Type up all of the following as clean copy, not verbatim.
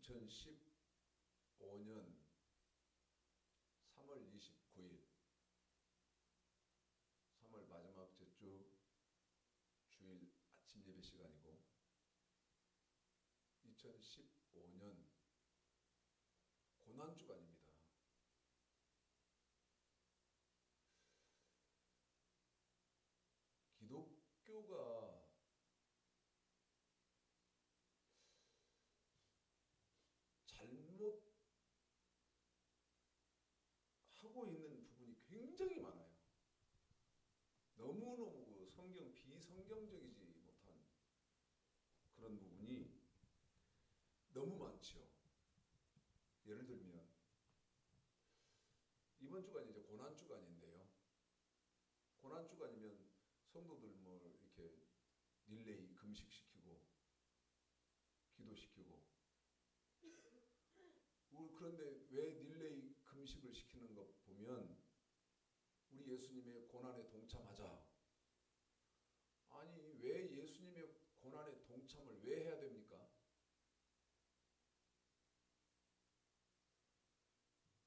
2015년 3월 29일 3월 마지막째 주 주일 아침 예배 시간이고 2015년 고난주간입니다. 기독교가 잘못하고 있는 부분이 굉장히 많아요. 너무너무 성경 비성경적이지 못한 그런 부분이 너무 많죠. 예를 들면 이번 주간이 이제 고난주간인데요. 고난주간이면 성도들 뭐 이렇게 릴레이 금식시키고 기도시키고 그런데 왜 릴레이 금식을 시키는 것 보면 우리 예수님의 고난에 동참하자. 아니 왜 예수님의 고난에 동참을 왜 해야 됩니까?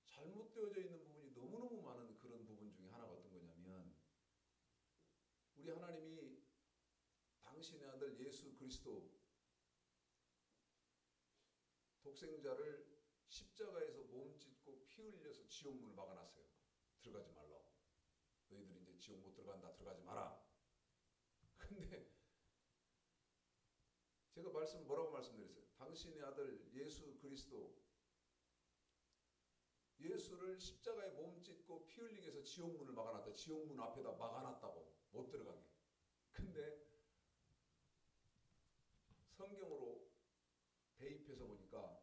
잘못되어져 있는 부분이 너무너무 많은 그런 부분 중에 하나가 어떤 거냐면 우리 하나님이 당신의 아들 예수 그리스도 독생자를 십자가에서 몸짓고 피 흘려서 지옥 문을 막아놨어요. 들어가지 말라고. 너희들이 이제 지옥 못 들어간다. 들어가지 마라. 근데 제가 뭐라고 말씀드렸어요? 당신의 아들 예수 그리스도 예수를 십자가에 몸짓고 피 흘리게 해서 지옥 문을 막아놨다. 지옥 문 앞에다 막아놨다고. 못 들어가게. 근데 성경으로 대입해서 보니까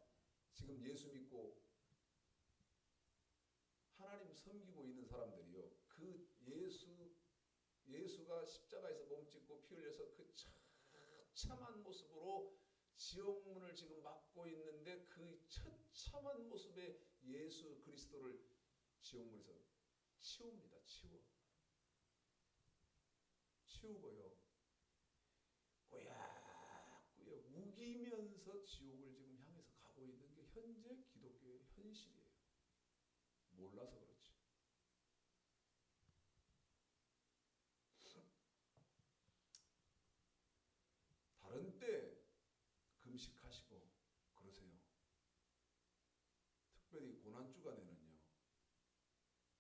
지금 예수 믿고 하나님 섬기고 있는 사람들이요. 그 예수가 십자가에서 몸짓고 피 흘려서 그 처참한 모습으로 지옥문을 지금 막고 있는데 그 처참한 모습의 예수 그리스도를 지옥문에서 치웁니다. 치우고요. 꾸역꾸역 우기면서 지옥을 지금 향해서 가고 있는 게 현재 기독교의 현실이에요. 몰라서 그렇지. 다른 때 금식하시고 그러세요. 특별히 고난주간에는요.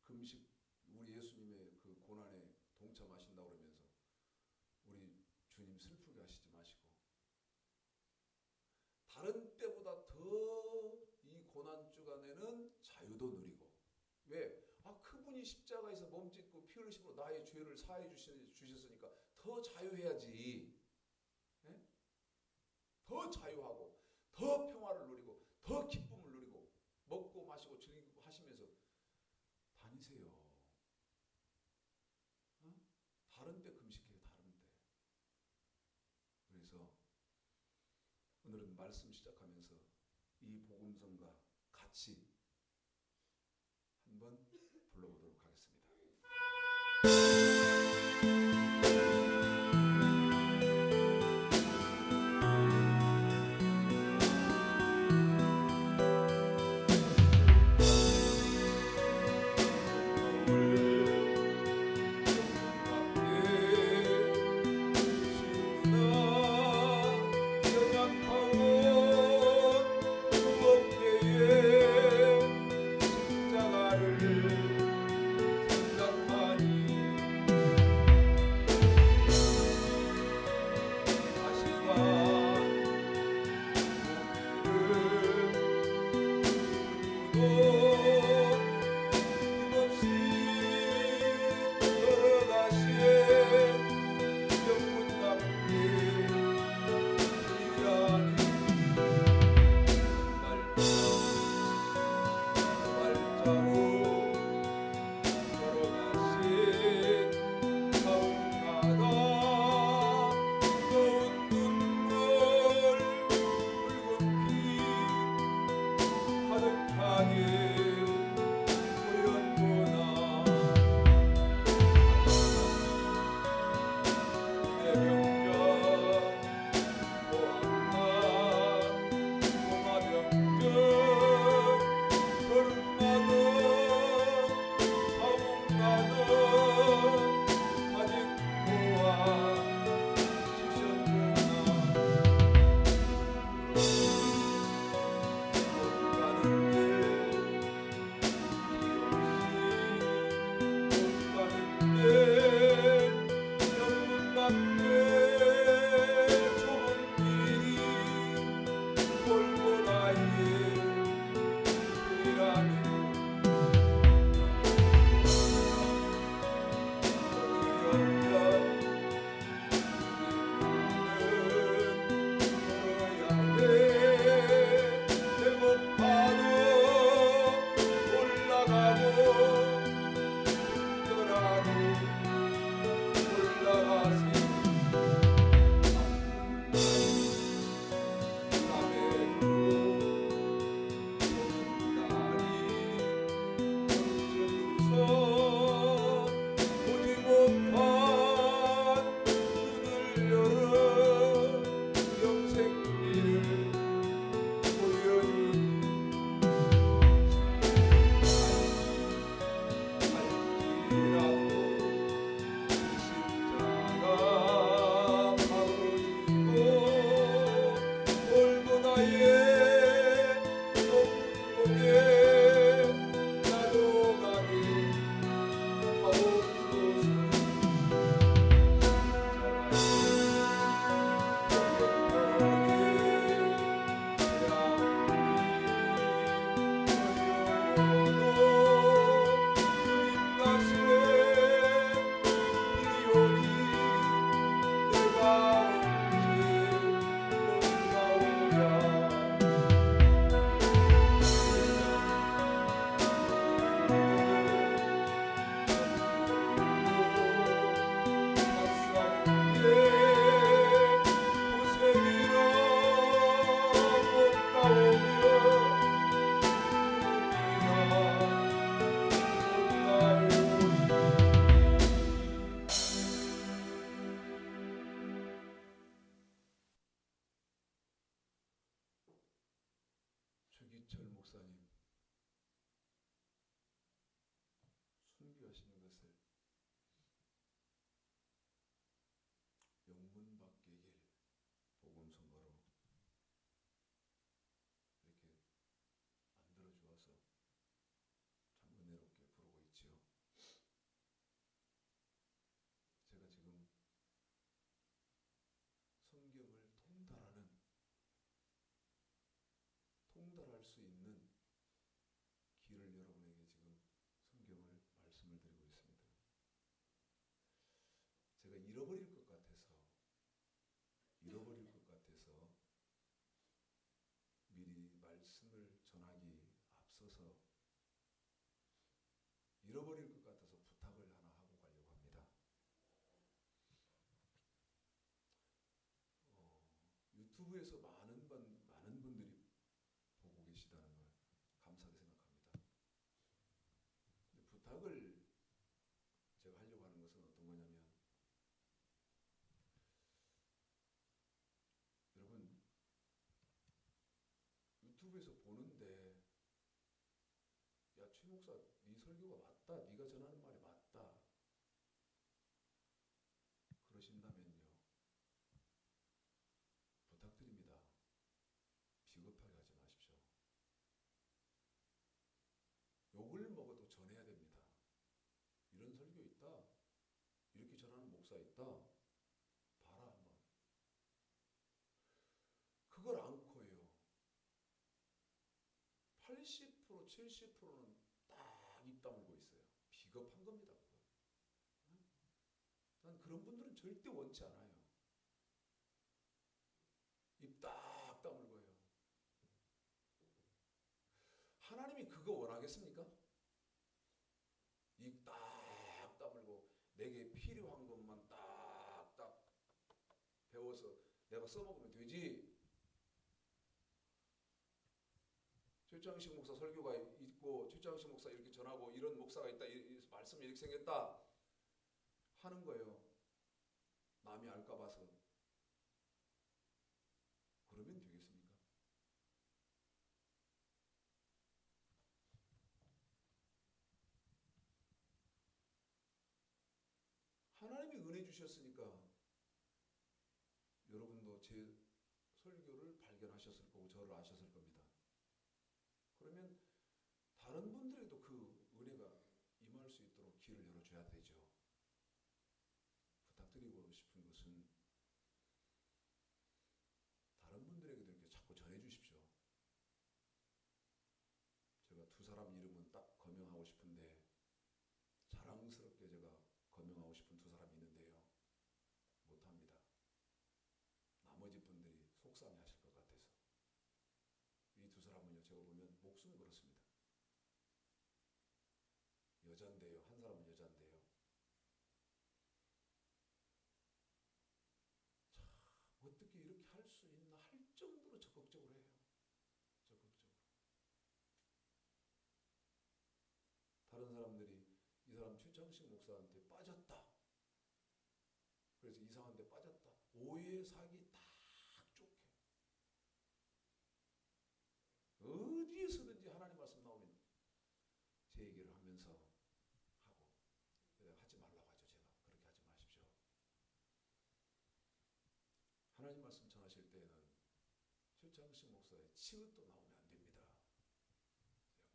금식 우리 예수님의 그 고난에 동참하신다고 그러면서 우리 주님 슬프게 하시지 마시고 다른 때보다 더 이 고난주간에는 자유도 누리고 왜? 그분이 십자가에서 몸짓고 피 흘리심으로 나의 죄를 사해 주셨으니까 더 자유해야지. 네? 더 자유하고 더 평화를 누리고 더 기쁨을 누리고 먹고 마시고 즐기고 하시면서 다니세요. 다른 때 금식해요. 다른 때. 그래서 오늘은 말씀 시작하면서 이 복음성과 같이 한번 불러보도록 하겠습니다. 연약하고 그 어깨에 목사님 순교하시는 것을 영문 밖의 길 복음 선거로 이렇게 만들어 주어서 참 은혜롭게 부르고 있지요. 제가 지금 성경을 통달할 수 있는 길을 여러분에게 지금 성경을 말씀을 드리고 있습니다. 제가 잃어버릴 것 같아서 미리 말씀을 전하기 앞서서 잃어버릴 것 같아서 부탁을 하나 하고 가려고 합니다. 유튜브에서 많은 분들이 보고 계시다는 걸 감사하게 생각합니다. 근데 부탁을 제가 하려고 하는 것은 어떤 거냐면, 여러분 유튜브에서 보는데 야, 최 목사 네 설교가 맞다, 네가 전하는 말이 맞다 그러신다면요, 부탁드립니다. 비겁하게 하지 마십시오. 욕을 먹어도 전해야 됩니다. 이런 설교 있다, 이렇게 전하는 목사 있다, 봐라 한번. 그걸 않고요 80% 70%는 딱 입 다물고 있어요. 비겁한 겁니다. 그건. 난 그런 분들은 절대 원치 않아요. 입 딱 다물고요. 하나님이 그거 원하겠습니까? 입 딱 다물고 내게 필요한 것만 딱딱 배워서 내가 써먹으면 되지. 최장식 목사 설교가 있고 최장식 목사 이렇게 전하고 이런 목사가 있다, 말씀이 이렇게 생겼다 하는 거예요. 남이 알까 봐서. 그러면 되겠습니까? 하나님이 은혜 주셨으니까 여러분도 제 설교를 발견하셨을 거고 저를 아셨을 겁니다. 그러면 다른 분들에도 그 은혜가 임할 수 있도록 길을 열어줘야 되죠. 부탁드리고 싶은 것은 다른 분들에게도 이렇게 자꾸 전해주십시오. 제가 두 사람 이름은 딱 거명하고 싶은데, 자랑스럽게 제가 거명하고 싶은 두 사람이 있는데요, 못합니다. 나머지 분들이 속상해하실 것 같아서. 이 두 사람은요, 제가 보면 목숨 걸었습니다. 여잔데요, 한 사람은 여잔데요, 참 어떻게 이렇게 할 수 있나 할 정도로 적극적으로 해요. 적극적으로. 다른 사람들이 이 사람 최창식 목사한테 빠졌다, 그래서 이상한 데 빠졌다, 오해 사기 딱 좋게 어디에서든지 하나님 말씀 나오면 제 얘기를 하면서 하고, 하지 말라고 하죠. 제가 그렇게 하지 마십시오. 하나님 말씀 전하실 때에는 최창식 목사의 치읓도 나오면 안 됩니다.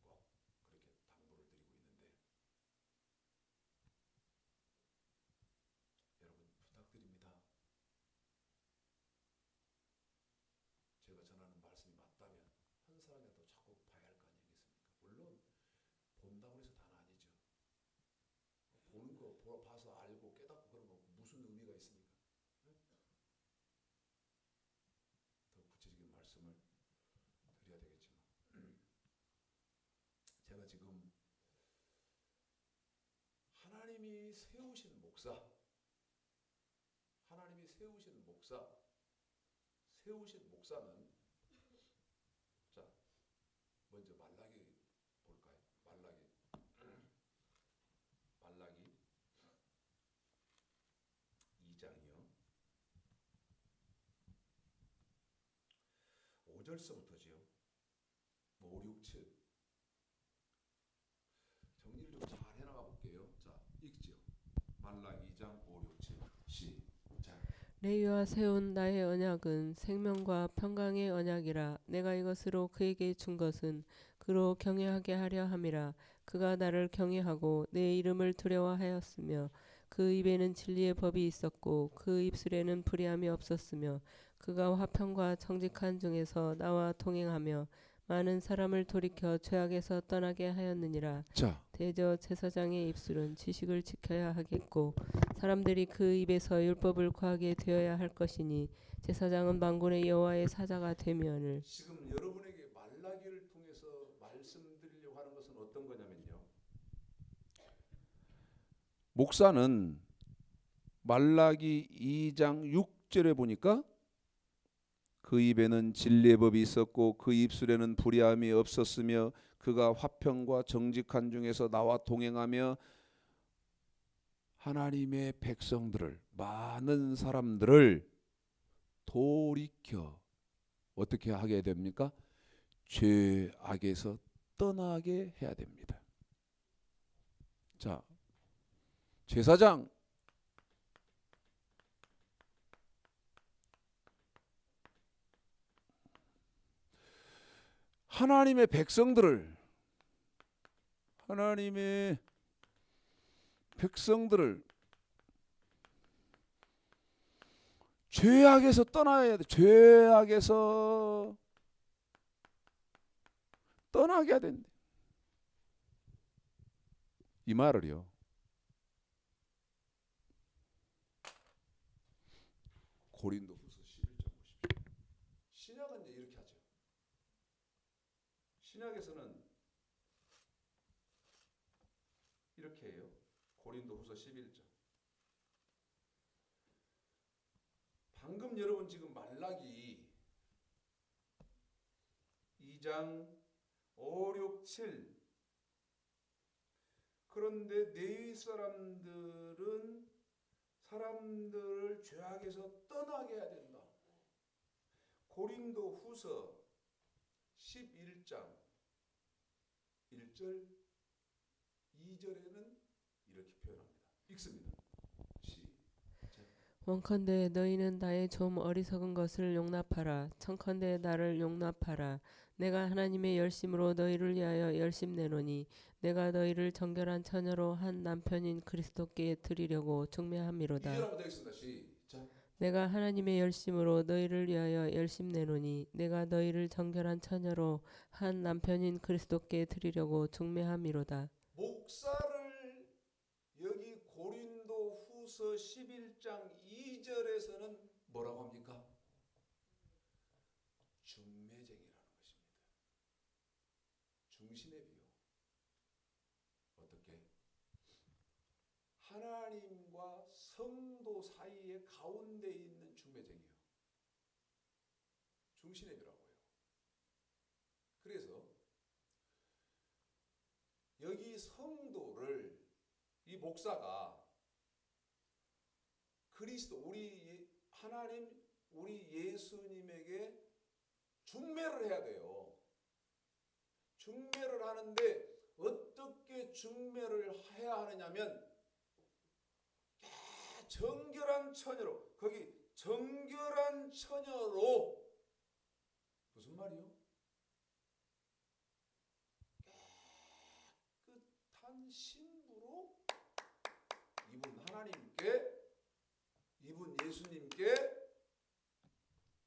제가 꼭 그렇게 당부를 드리고 있는데, 여러분 부탁드립니다. 제가 전하는 말씀이 맞다면 한 사람이라도 자꾸 봐야 할 거 아니겠습니까? 물론 본다고 해서 다는 아니죠. 보는 거 봐서 알고 깨닫고 그런 거 무슨 의미가 있습니까? 네? 더 구체적인 말씀을 드려야 되겠지만, 제가 지금 하나님이 세우신 목사는 자, 먼저 말라기 볼까요? 말라기 2장이요. 5절서부터지요. 5, 6, 7. 정리를 좀 잘 해나가 볼게요. 자, 읽죠. 말라기 2장 5, 6, 7. 시작. 레위와 세운 나의 언약은 생명과 평강의 언약이라. 내가 이것으로 그에게 준 것은 그로 경외하게 하려 함이라. 그가 나를 경외하고 내 이름을 두려워하였으며 그 입에는 진리의 법이 있었고 그 입술에는 불의함이 없었으며 그가 화평과 정직한 중에서 나와 동행하며 많은 사람을 돌이켜 죄악에서 떠나게 하였느니라. 자, 대저 제사장의 입술은 지식을 지켜야 하겠고 사람들이 그 입에서 율법을 구하게 되어야 할 것이니 제사장은 만군의 여호와의 사자가 되면을. 지금 여러분에게 말라기를 통해서 말씀드리려고 하는 것은 어떤 거냐면요. 목사는 말라기 2장 6절에 보니까 그 입에는 진리의 법이 있었고 그 입술에는 불의함이 없었으며 그가 화평과 정직한 중에서 나와 동행하며 하나님의 백성들을, 많은 사람들을 돌이켜 어떻게 하게 됩니까? 죄악에서 떠나게 해야 됩니다. 자, 제사장 하나님의 백성들을 죄악에서 떠나야 돼. 죄악에서 떠나게 해야 된대. 이 말을요. 고린도후서 11장 보십시오. 신약은 이제 이렇게 하죠. 신약에서는 이렇게 해요. 고린도후서 11장. 방금 여러분 지금 말라기 2장 5, 6, 7. 그런데 내위 사람들은 사람들을 죄악에서 떠나게 해야 된다. 고린도후서 11장 1절 2절에는 이렇게 표현합니다. 읽습니다. 원컨대 너희는 나의 좀 어리석은 것을 용납하라. 청컨대 나를 용납하라. 내가 하나님의 열심으로 너희를 위하여 열심 내노니 내가 너희를 정결한 처녀로 한 남편인 그리스도께 드리려고 중매함이로다. 2절하고 되겠습니다. 시작. 내가 하나님의 열심으로 너희를 위하여 열심 내노니 내가 너희를 정결한 처녀로 한 남편인 그리스도께 드리려고 중매함이로다. 목사를 여기 고린도후서 11장 2절에서는 뭐라고 합니까? 중매쟁이라는 것입니다. 중신의 비유. 어떻게? 하나님과 성도 사이의 가운데 있는 중매쟁이요. 중신의 비유라고 해요. 그래서 여기 성도를 이 목사가 그리스도 우리 하나님 우리 예수님에게 중매를 해야 돼요. 중매를 하는데 어떻게 중매를 해야 하느냐면 정결한 처녀로 거기 정결한 처녀로 무슨 말이요? 깨끗한 신부로 이분 하나님께 이분 예수님께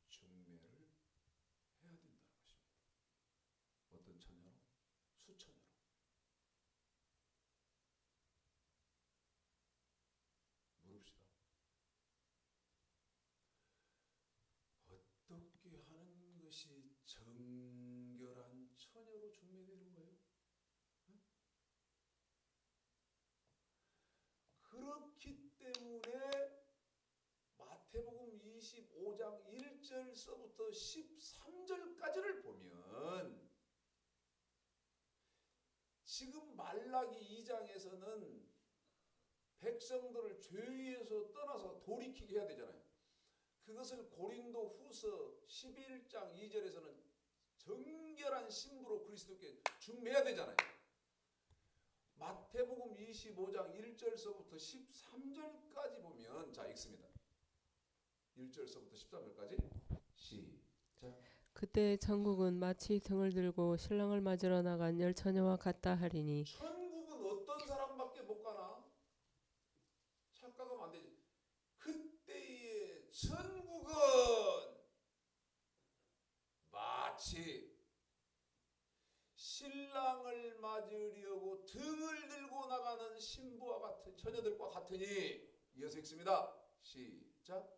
중매를 해야 된다는 것입니다. 어떤 처녀로? 수처녀로. 물읍시다. 어떻게 하는 것이 정결한 처녀로 중매되는 거예요? 응? 그렇기 때문에 마태복음 25장 1절서부터 13절까지를 보면 지금 말라기 2장에서는 백성들을 죄에서 떠나서 돌이키게 해야 되잖아요. 그것을 고린도후서 11장 2절에서는 정결한 신부로 그리스도께 준비해야 되잖아요. 마태복음 25장 1절서부터 13절까지 보면 자 읽습니다. 1절서부터 13절까지 시작. 그때 천국은 마치 등을 들고 신랑을 맞으러 나간 열 처녀와 같다 하리니 천국은 어떤 사람밖에 못 가나? 착각하면 안 되지. 그때의 천국은 마치 신랑을 맞으려고 등을 들고 나가는 신부와 같은 처녀들과 같으니 이어서 읽습니다. 시작.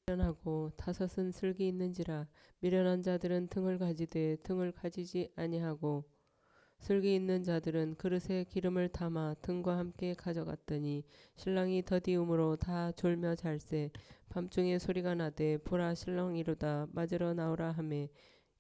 미련하고 다섯은 슬기 있는지라 미련한 자들은 등을 가지되 등을 가지지 아니하고 슬기 있는 자들은 그릇에 기름을 담아 등과 함께 가져갔더니 신랑이 더디움으로 다 졸며 잘세 밤중에 소리가 나되 보라 신랑 이루다 맞으러 나오라 하매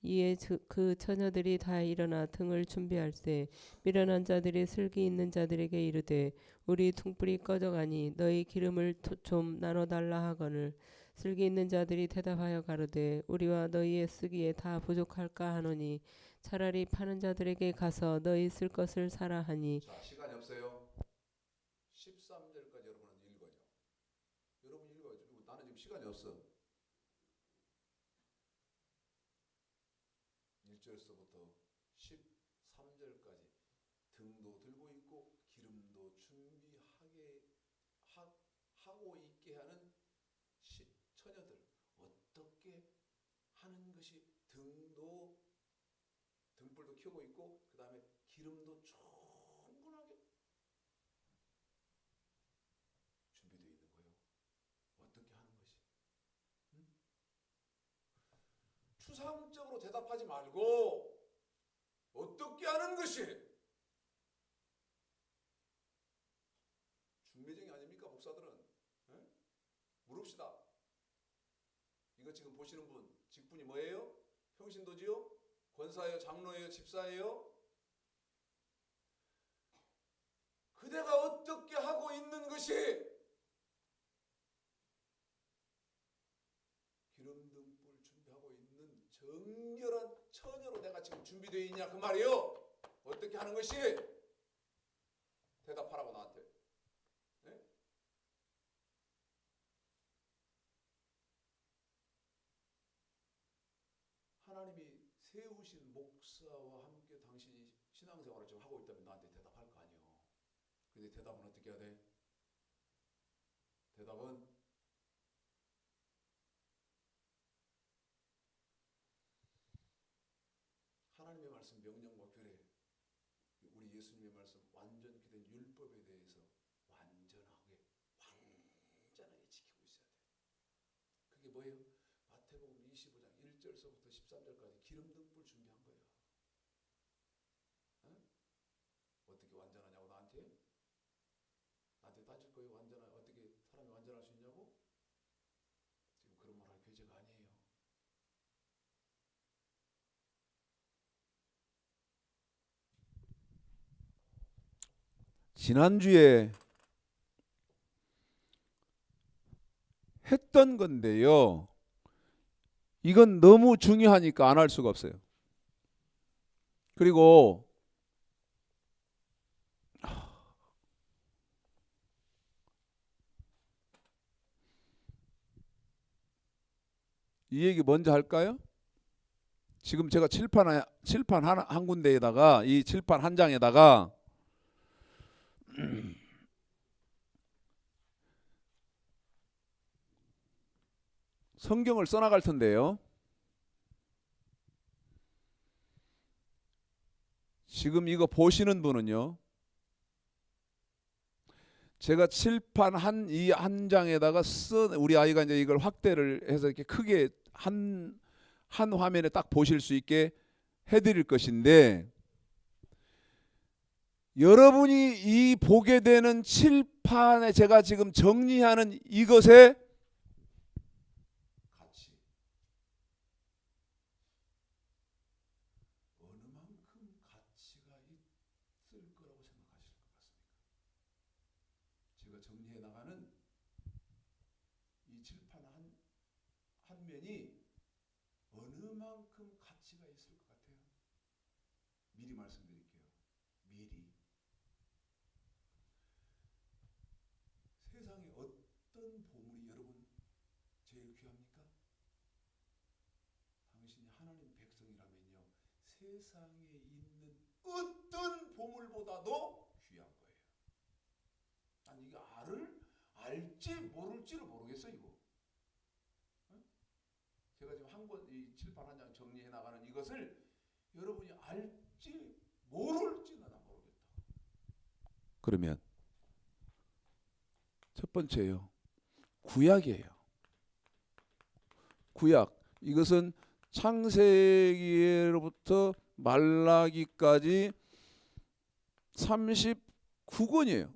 이에 그 처녀들이 다 일어나 등을 준비할세 미련한 자들이 슬기 있는 자들에게 이르되 우리 등불이 꺼져가니 너희 기름을 좀 나눠달라 하거늘 슬기 있는 자들이 대답하여 가로되 우리와 너희의 쓰기에 다 부족할까 하노니 차라리 파는 자들에게 가서 너희 쓸 것을 사라 하니. 자, 시간이 없어요. 13절까지 여러분은 읽어요. 여러분 읽어요. 나는 지금 시간이 없어. 1절서부터 13절까지 등도 들고 있고 기름도 준비하게 하고 있게 하는 처녀들 어떻게 하는 것이 등불도 켜고 있고 그 다음에 기름도 충분하게 준비되어 있는 거예요. 어떻게 하는 것이? 응? 추상적으로 대답하지 말고 어떻게 하는 것이? 중매쟁이 아닙니까 목사들은? 응? 물읍시다. 이거 지금 보시는 분 직분이 뭐예요? 평신도지요? 권사예요? 장로예요? 집사예요? 그대가 어떻게 하고 있는 것이 기름 등불 준비하고 있는 정결한 처녀로 내가 지금 준비되어 있냐 그 말이에요. 어떻게 하는 것이? 대답하라고 나한테. 네? 하나님이 세우신 목사와 함께 당신이 신앙생활을 지금 하고 있다면 나한테 대답할 거 아니에요. 근데 대답은 어떻게 해야 돼? 대답은 하나님의 말씀 명령과 규례, 우리 예수님의 말씀 완전히 된 율법에 대해서 완전하게 지키고 있어야 돼. 그게 뭐예요? 마태복음 25장 1절서부터 13절까지 기름 등불 준비한 거야. 어? 어떻게 완전하냐고 나한테 따질 거예요. 어떻게 사람이 완전할 수 있냐고? 지금 그런 말 할 계제가 아니에요. 지난주에 했던 건데요. 이건 너무 중요하니까 안 할 수가 없어요. 그리고 이 얘기 먼저 할까요? 지금 제가 칠판 한 군데에다가 이 칠판 한 장에다가 성경을 써나갈 텐데요. 지금 이거 보시는 분은요. 제가 칠판 이 한 장에다가 우리 아이가 이제 이걸 확대를 해서 이렇게 크게 한 화면에 딱 보실 수 있게 해드릴 것인데 여러분이 이 보게 되는 칠판에 제가 지금 정리하는 이것에 가치 어느 만큼 가치가 있을 거라고 생각하실 것 같습니까? 제가 정리해 나가는 이 칠판 한 면이 어느 그만큼 가치가 있을 것 같아요. 미리 말씀드릴게요. 미리. 세상에 어떤 보물이 여러분 제일 귀합니까? 당신이 하나님 백성이라면요, 세상에 있는 어떤 보물보다도 귀한 거예요. 난 이게 알지 모를지를 모르겠어 이거. 응? 제가 지금 한 권 이 칠판 한 장 정리해 나가는 이것을 여러분이 알지 모를지는 난 모르겠다. 그러면 첫 번째요, 구약이에요. 구약. 이것은 창세기로부터 말라기까지 39권이에요.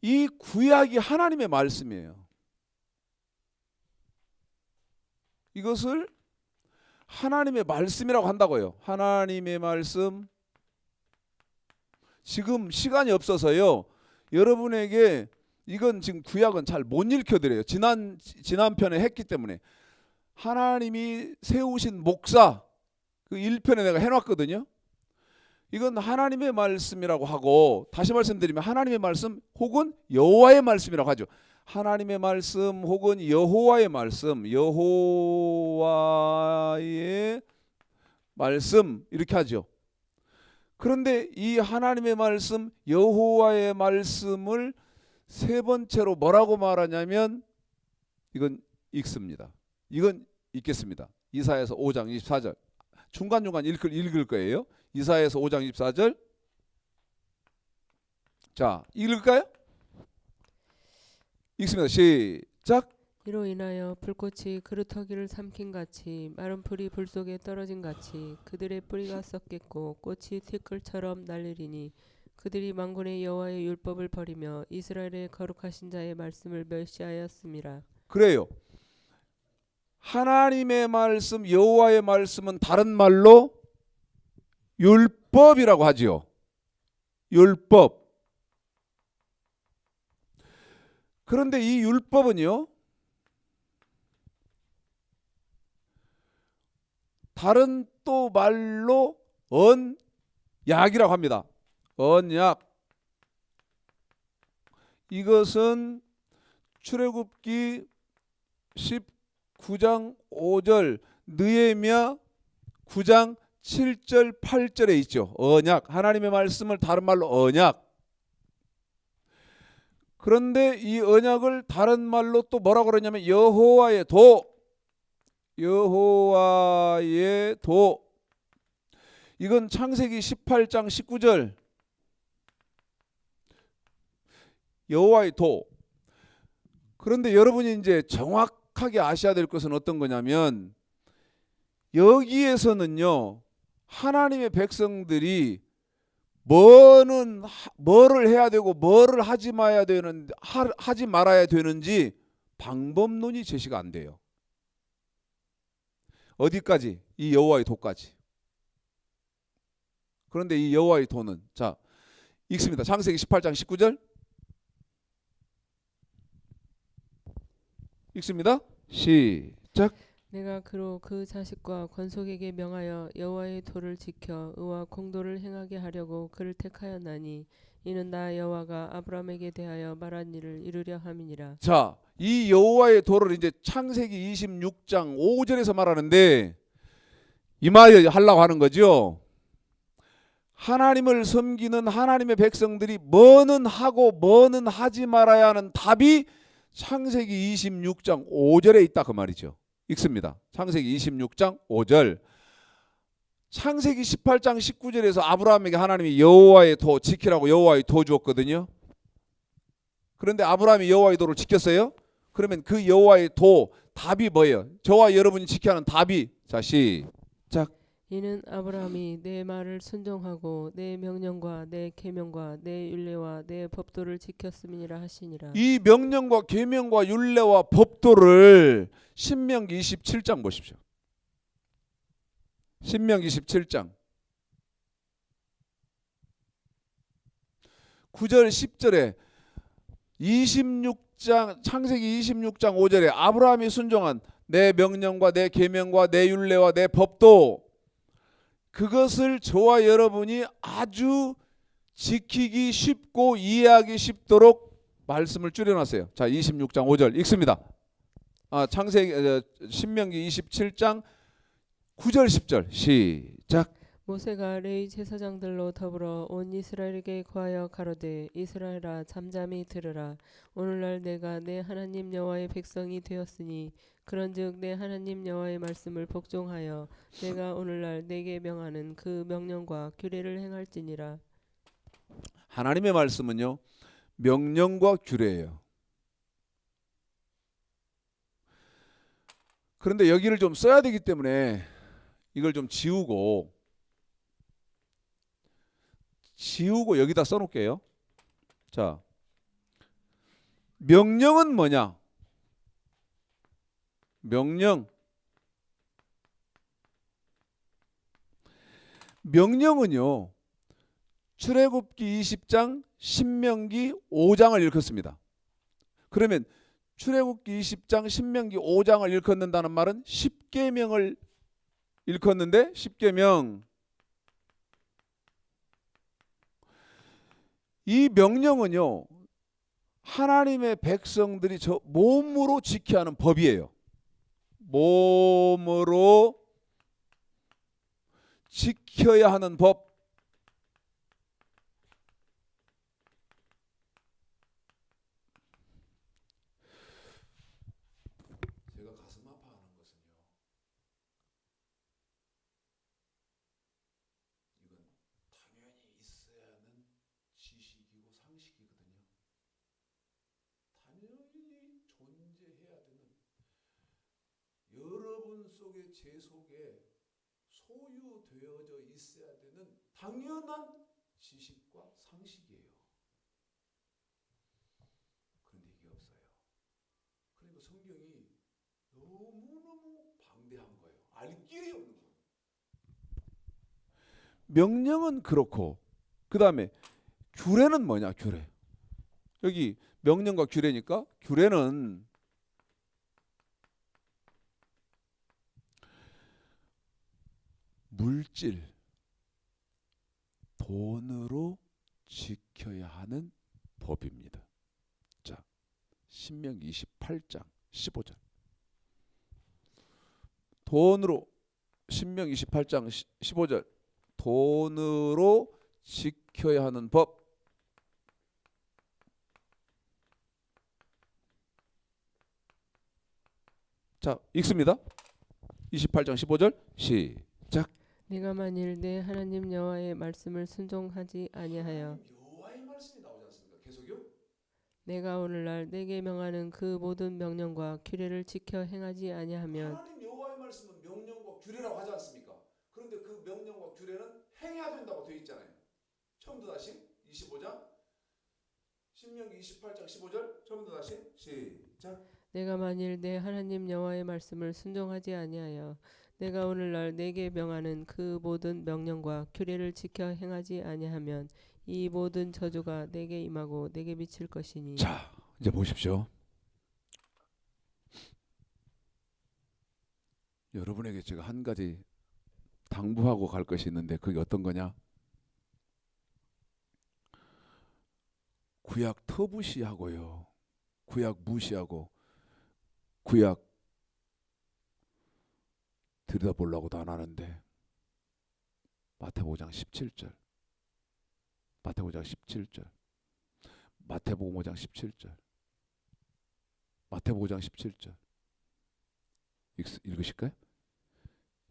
이 구약이 하나님의 말씀이에요. 이것을 하나님의 말씀이라고 한다고요. 하나님의 말씀. 지금 시간이 없어서요, 여러분에게 이건 지금 구약은 잘 못 읽혀드려요. 지난 편에 했기 때문에. 하나님이 세우신 목사 그 1편에 내가 해놨거든요. 이건 하나님의 말씀이라고 하고, 다시 말씀드리면 하나님의 말씀 혹은 여호와의 말씀이라고 하죠. 하나님의 말씀 혹은 여호와의 말씀, 여호와의 말씀 이렇게 하죠. 그런데 이 하나님의 말씀, 여호와의 말씀을 세 번째로 뭐라고 말하냐면, 이건 읽습니다. 이건 읽겠습니다. 이사야서 5장 24절. 중간중간 읽을 거예요. 이사야서 5장 24절. 자, 읽을까요? 읽습니다. 시작. 이로 인하여 불꽃이 그루터기를 삼킨 같이 마른 풀이 불 속에 떨어진 같이 그들의 뿌리가 썩겠고 꽃이 티끌처럼 날리리니 그들이 만군의 여호와의 율법을 버리며 이스라엘의 거룩하신 자의 말씀을 멸시하였음이라. 그래요. 하나님의 말씀, 여호와의 말씀은 다른 말로 율법이라고 하지요. 율법. 그런데 이 율법은요, 다른 또 말로 언약이라고 합니다. 언약. 이것은 출애굽기 19장 5절, 느헤미야 9장 7절 8절에 있죠. 언약. 하나님의 말씀을 다른 말로 언약. 그런데 이 언약을 다른 말로 또 뭐라고 그러냐면 여호와의 도. 여호와의 도. 이건 창세기 18장 19절. 여호와의 도. 그런데 여러분이 이제 정확하게 아셔야 될 것은 어떤 거냐면, 여기에서는요, 하나님의 백성들이 뭐를 해야 되고 뭐를 하지 말아야 되는지 방법론이 제시가 안 돼요. 어디까지? 이 여호와의 도까지. 그런데 이 여호와의 도는, 자, 읽습니다. 창세기 18장 19절. 읽습니다. 시작. 내가 그로 그 자식과 권속에게 명하여 여호와의 도를 지켜 의와 공도를 행하게 하려고 그를 택하였나니 이는 나 여호와가 아브라함에게 대하여 말한 일을 이루려 함이니라. 자, 이 여호와의 도를 이제 창세기 26장 5절에서 말하는데, 이 말을 하려고 하는 거죠. 하나님을 섬기는 하나님의 백성들이 뭐는 하고 뭐는 하지 말아야 하는 답이 창세기 26장 5절에 있다 그 말이죠. 읽습니다. 창세기 26장 5절. 창세기 18장 19절에서 아브라함에게 하나님이 여호와의 도 지키라고 여호와의 도 주었거든요. 그런데 아브라함이 여호와의 도를 지켰어요? 그러면 그 여호와의 도 답이 뭐예요? 저와 여러분이 지켜야 하는 답이, 자, 시작. 이는 아브라함이 내 말을 순종하고 내 명령과 내 계명과 내 율례와 내 법도를 지켰음이니라 하시니라. 이 명령과 계명과 율례와 법도를 신명기 27장 보십시오. 신명기 17장 9절 10절에 창세기 26장 5절에 아브라함이 순종한 내 명령과 내 계명과 내 율례와 내 법도 그것을 저와 여러분이 아주 지키기 쉽고 이해하기 쉽도록 말씀을 줄여놨어요. 자, 26장 5절 읽습니다. 신명기 27장 9절 10절 시작. 모세가 레위 제사장들로 더불어 온 이스라엘에게 구하여 가로되 이스라엘아 잠잠히 들으라. 오늘날 내가 내 하나님 여호와의 백성이 되었으니 그런즉 내 하나님 여호와의 말씀을 복종하여 내가 오늘날 내게 명하는 그 명령과 규례를 행할지니라. 하나님의 말씀은요, 명령과 규례예요. 그런데 여기를 좀 써야 되기 때문에 이걸 좀 지우고 여기다 써놓을게요. 자, 명령은 뭐냐? 명령은요, 출애굽기 20장, 신명기 5장을 일컫습니다. 그러면 출애굽기 20장, 신명기 5장을 일컫는다는 말은 10계명을 일컫는데 10계명, 이 명령은요, 하나님의 백성들이 저 몸으로 지켜야 하는 법이에요. 몸으로 지켜야 하는 법. 제가 가슴 아파하는 것은요, 이건 당연히 있어야 하는 지식이고 상식이거든요. 당연히 존재해야 되는, 여러분 속에 제 속에 소유되어져 있어야 되는 당연한 지식과 상식이에요. 그런데 이게 없어요. 그러니까 성경이 너무너무 방대한 거예요. 알 길이 없는 거예요. 명령은 그렇고, 그 다음에 규례는 뭐냐? 규례. 여기 명령과 규례니까 규례는 물질, 돈으로 지켜야 하는 법입니다. 자, 신명기 28장 15절. 돈으로, 신명기 28장 15절. 돈으로 지켜야 하는 법. 자, 읽습니다. 28장 15절 시작. 네가 만일 내 하나님 여호와의 말씀을 순종하지 아니하여 여호와의 말씀이 나오지 않습니까? 계속요? 내가 오늘날 내게 명하는 그 모든 명령과 규례를 지켜 행하지 아니하면 하나님 여호와의 말씀은 명령과 규례라고 하지 않습니까? 그런데 그 명령과 규례는 행해야 된다고 되어 있잖아요. 처음부터 다시 25장 신명기 28장 15절 처음부터 다시 시작. 내가 만일 내 하나님 여호와의 말씀을 순종하지 아니하여 내가 오늘날 내게 명하는 그 모든 명령과 규례를 지켜 행하지 아니하면 이 모든 저주가 내게 임하고 내게 미칠 것이니. 자, 이제 보십시오. 여러분에게 제가 한 가지 당부하고 갈 것이 있는데 그게 어떤 거냐? 구약 터부시하고요, 구약 무시하고 구약 들여다보려고도 안 하는데 마태복음 5장 17절, 마태복음 5장 17절, 마태복음 5장 17절, 마태복음 5장 17절 읽으실까요?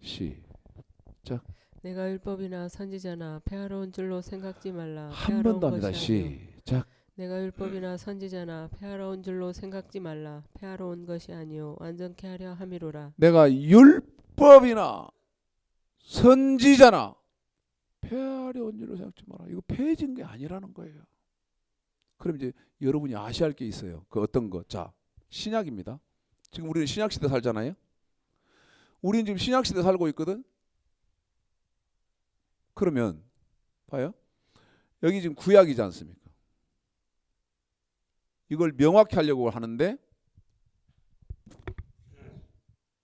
시작. 내가 율법이나 선지자나 폐하러운 줄로 생각지 말라. 한 번 더 합니다. 시작. 내가 율법이나 선지자나 폐하러운 줄로 생각지 말라. 폐하러운 것이 아니요 완전케 하려 함이로라. 내가 율법이나 선지자나 폐하려운 줄로 생각지 마라. 이거 폐해진 게 아니라는 거예요. 그럼 이제 여러분이 아셔야 할 게 있어요. 그 어떤 거? 자, 신약입니다. 지금 우리는 신약 시대 살잖아요. 우리는 지금 신약 시대 살고 있거든. 그러면 봐요. 여기 지금 구약이지 않습니까? 이걸 명확히 하려고 하는데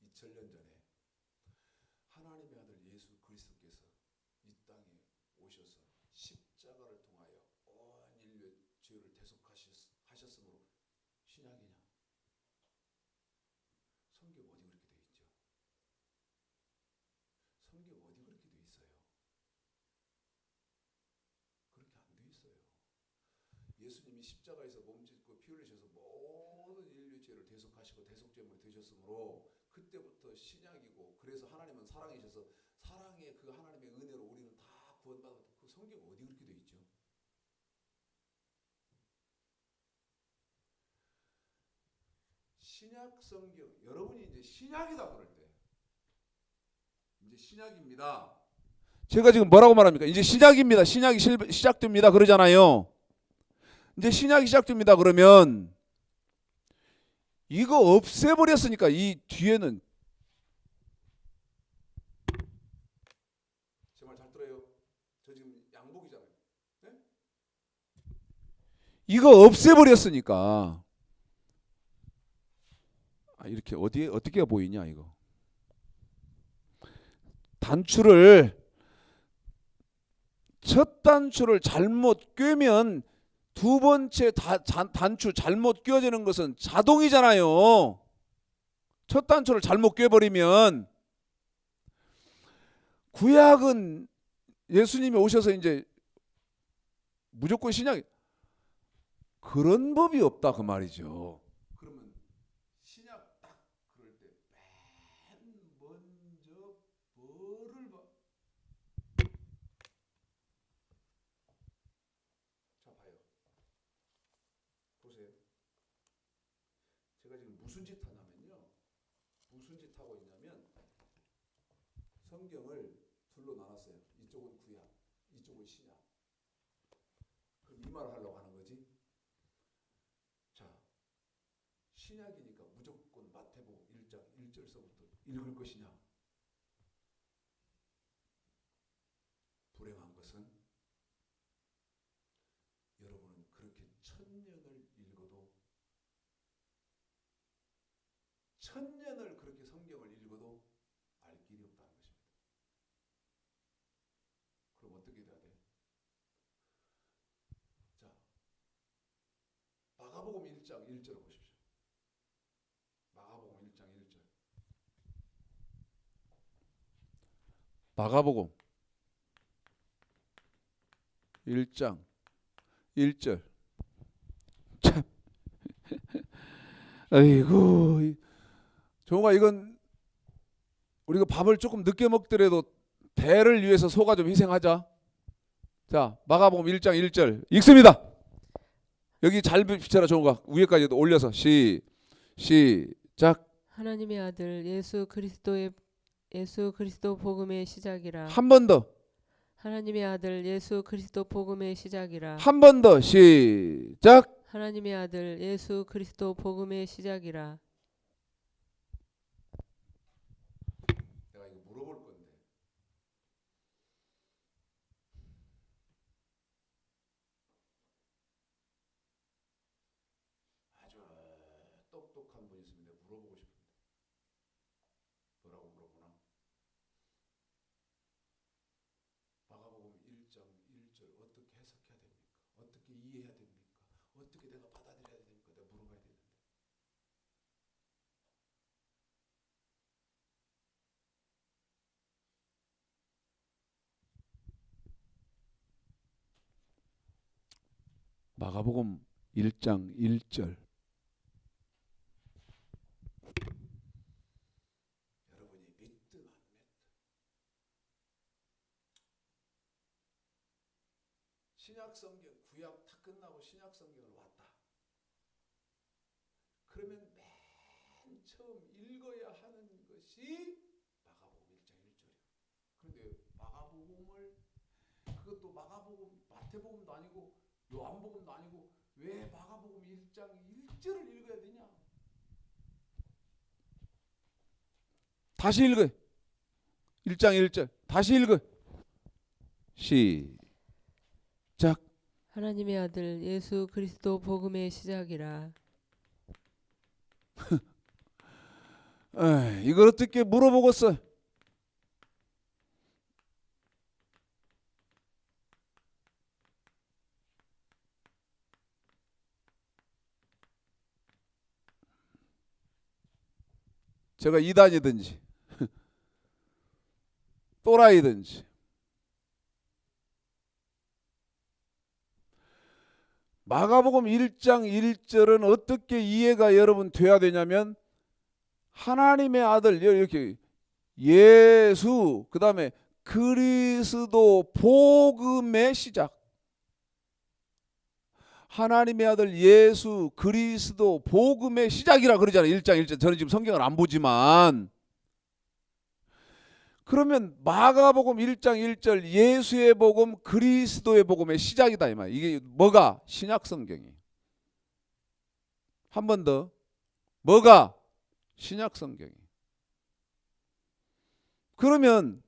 2000년 전에 하나님의 아들 예수 그리스도께서 이 땅에 오셔서 십자가를 통하여 온 인류의 죄를 대속하셨으므로 신약이냐? 성경 어디 그렇게 돼 있죠? 성경 어디 그렇게 돼 있어요? 그렇게 안 돼 있어요. 예수님이 십자가에서 몸짓고 피 흘리셔서 모든 인류의 죄를 대속하시고 대속제물이 되셨으므로 그때부터 신약이고, 그래서 하나님은 사랑이셔서 사랑의 그 하나님의 은혜로 우리는 다 구원받았다. 그 성경 어디 그렇게 돼 있죠? 신약 성경, 여러분이 이제 신약이다 그럴 때, 이제 신약입니다. 제가 지금 뭐라고 말합니까? 이제 신약입니다. 신약이 시작됩니다. 그러잖아요. 이제 신약이 시작됩니다. 그러면 이거 없애버렸으니까 이 뒤에는 제 말 잘 들어요. 저 지금 양복이잖아요. 네? 이거 없애버렸으니까 이렇게 어디에 어떻게 보이냐 이거. 단추를 첫 단추를 잘못 꿰면 두 번째 단추 잘못 끼워지는 것은 자동이잖아요. 첫 단추를 잘못 꿰버리면, 구약은 예수님이 오셔서 이제 무조건 신약이 그런 법이 없다 그 말이죠. 그러면 신약 딱 그럴 때 맨 먼저 뭐를 봐? 자, 봐요. 보세요. 제가 지금 무슨 짓 하냐면요. 무슨 짓 하고 있냐면 성경을 둘로 나눴어요. 이쪽은 구약, 이쪽은 신약. 그럼 이 말을 하려고 하는 거지. 자, 신약이니까 무조건 마태복음 1장 1절서부터 읽을 것이냐? 불행한 것은 여러분은 그렇게 1000년을 읽어도, 1000년을 그렇게 성경을 읽어도 알 길이 없다는 것입니다. 그럼 어떻게 돼야 돼? 자, 마가복음 1장 1절을 보십시오. 마가복음 1장 1절. 마가복음 1장 1절. 참. 아이고. 종아, 이건 우리가 밥을 조금 늦게 먹더라도 대를 위해서 소가 좀 희생하자. 자, 마가복음 1장 1절 읽습니다. 여기 잘 비춰라 종아. 위에까지도 올려서 시작. 하나님의 아들 예수 그리스도 복음의 시작이라. 한 번 더. 하나님의 아들 예수 그리스도 복음의 시작이라. 한 번 더. 시작. 하나님의 아들 예수 그리스도 복음의 시작이라. 내가 이거 물어볼 건데, 아주 똑똑한 분이 있으면 내가 물어보고 싶은데, 뭐라고 물어보나? 마가복음 1장 1절 어떻게 해석해야 됩니까? 어떻게 이해해야 됩니까? 어떻게 내가 받아들여야 됩니까? 내가 물어봐야 되는데. 마가복음 1장 1절. 여러분이 믿든 안 믿든 신약 성경, 구약 다 끝나고 신약 성경을 왔다. 그러면 맨 처음 읽어야 하는 것이 마가복음 1장 1절이에요. 그런데 마가복음을, 그것도 마가복음, 마태복음도 아니고 요한복음도 아니고 왜 마가복음 1장 1절을 읽어야 되냐? 다시 읽어. 1장 1절. 다시 읽어. 시작. 하나님의 아들 예수 그리스도 복음의 시작이라. 이걸 어떻게 물어보겠어? 제가 이단이든지 또라이든지 마가복음 1장 1절은 어떻게 이해가 여러분 돼야 되냐면 하나님의 아들 이렇게 예수 그다음에 그리스도 복음의 시작. 하나님의 아들 예수 그리스도 복음의 시작이라 그러잖아요. 1장 1절. 저는 지금 성경을 안 보지만 그러면 마가복음 1장 1절 예수의 복음 그리스도의 복음의 시작이다 이 말. 이게 뭐가? 신약 성경이. 한 번 더. 뭐가? 신약 성경이. 그러면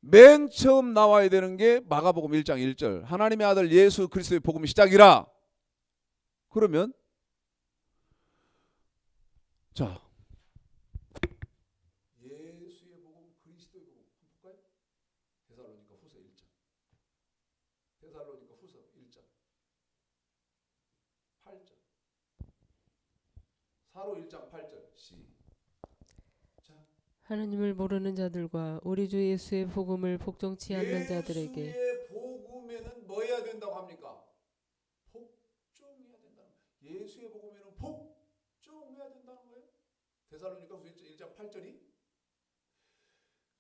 맨 처음 나와야 되는 게 마가복음 1장 1절 하나님의 아들 예수 그리스도의 복음의 시작이라. 그러면 자 예수의 복음, 그리스도의 복음 한번 볼까요? 데살로니가 후서 1장. 데살로니가 후서 1장 8절. 사로 1장 8절. 시작. 하나님을 모르는 자들과 우리 주 예수의 복음을 복종치 않는 자들에게 예수의 복음에는 뭐 해야 된다고 합니까? 복종해야 된다는 거예요. 예수의 복음에는 복종해야 된다는 거예요. 데살로니가 후서 1장 8절이.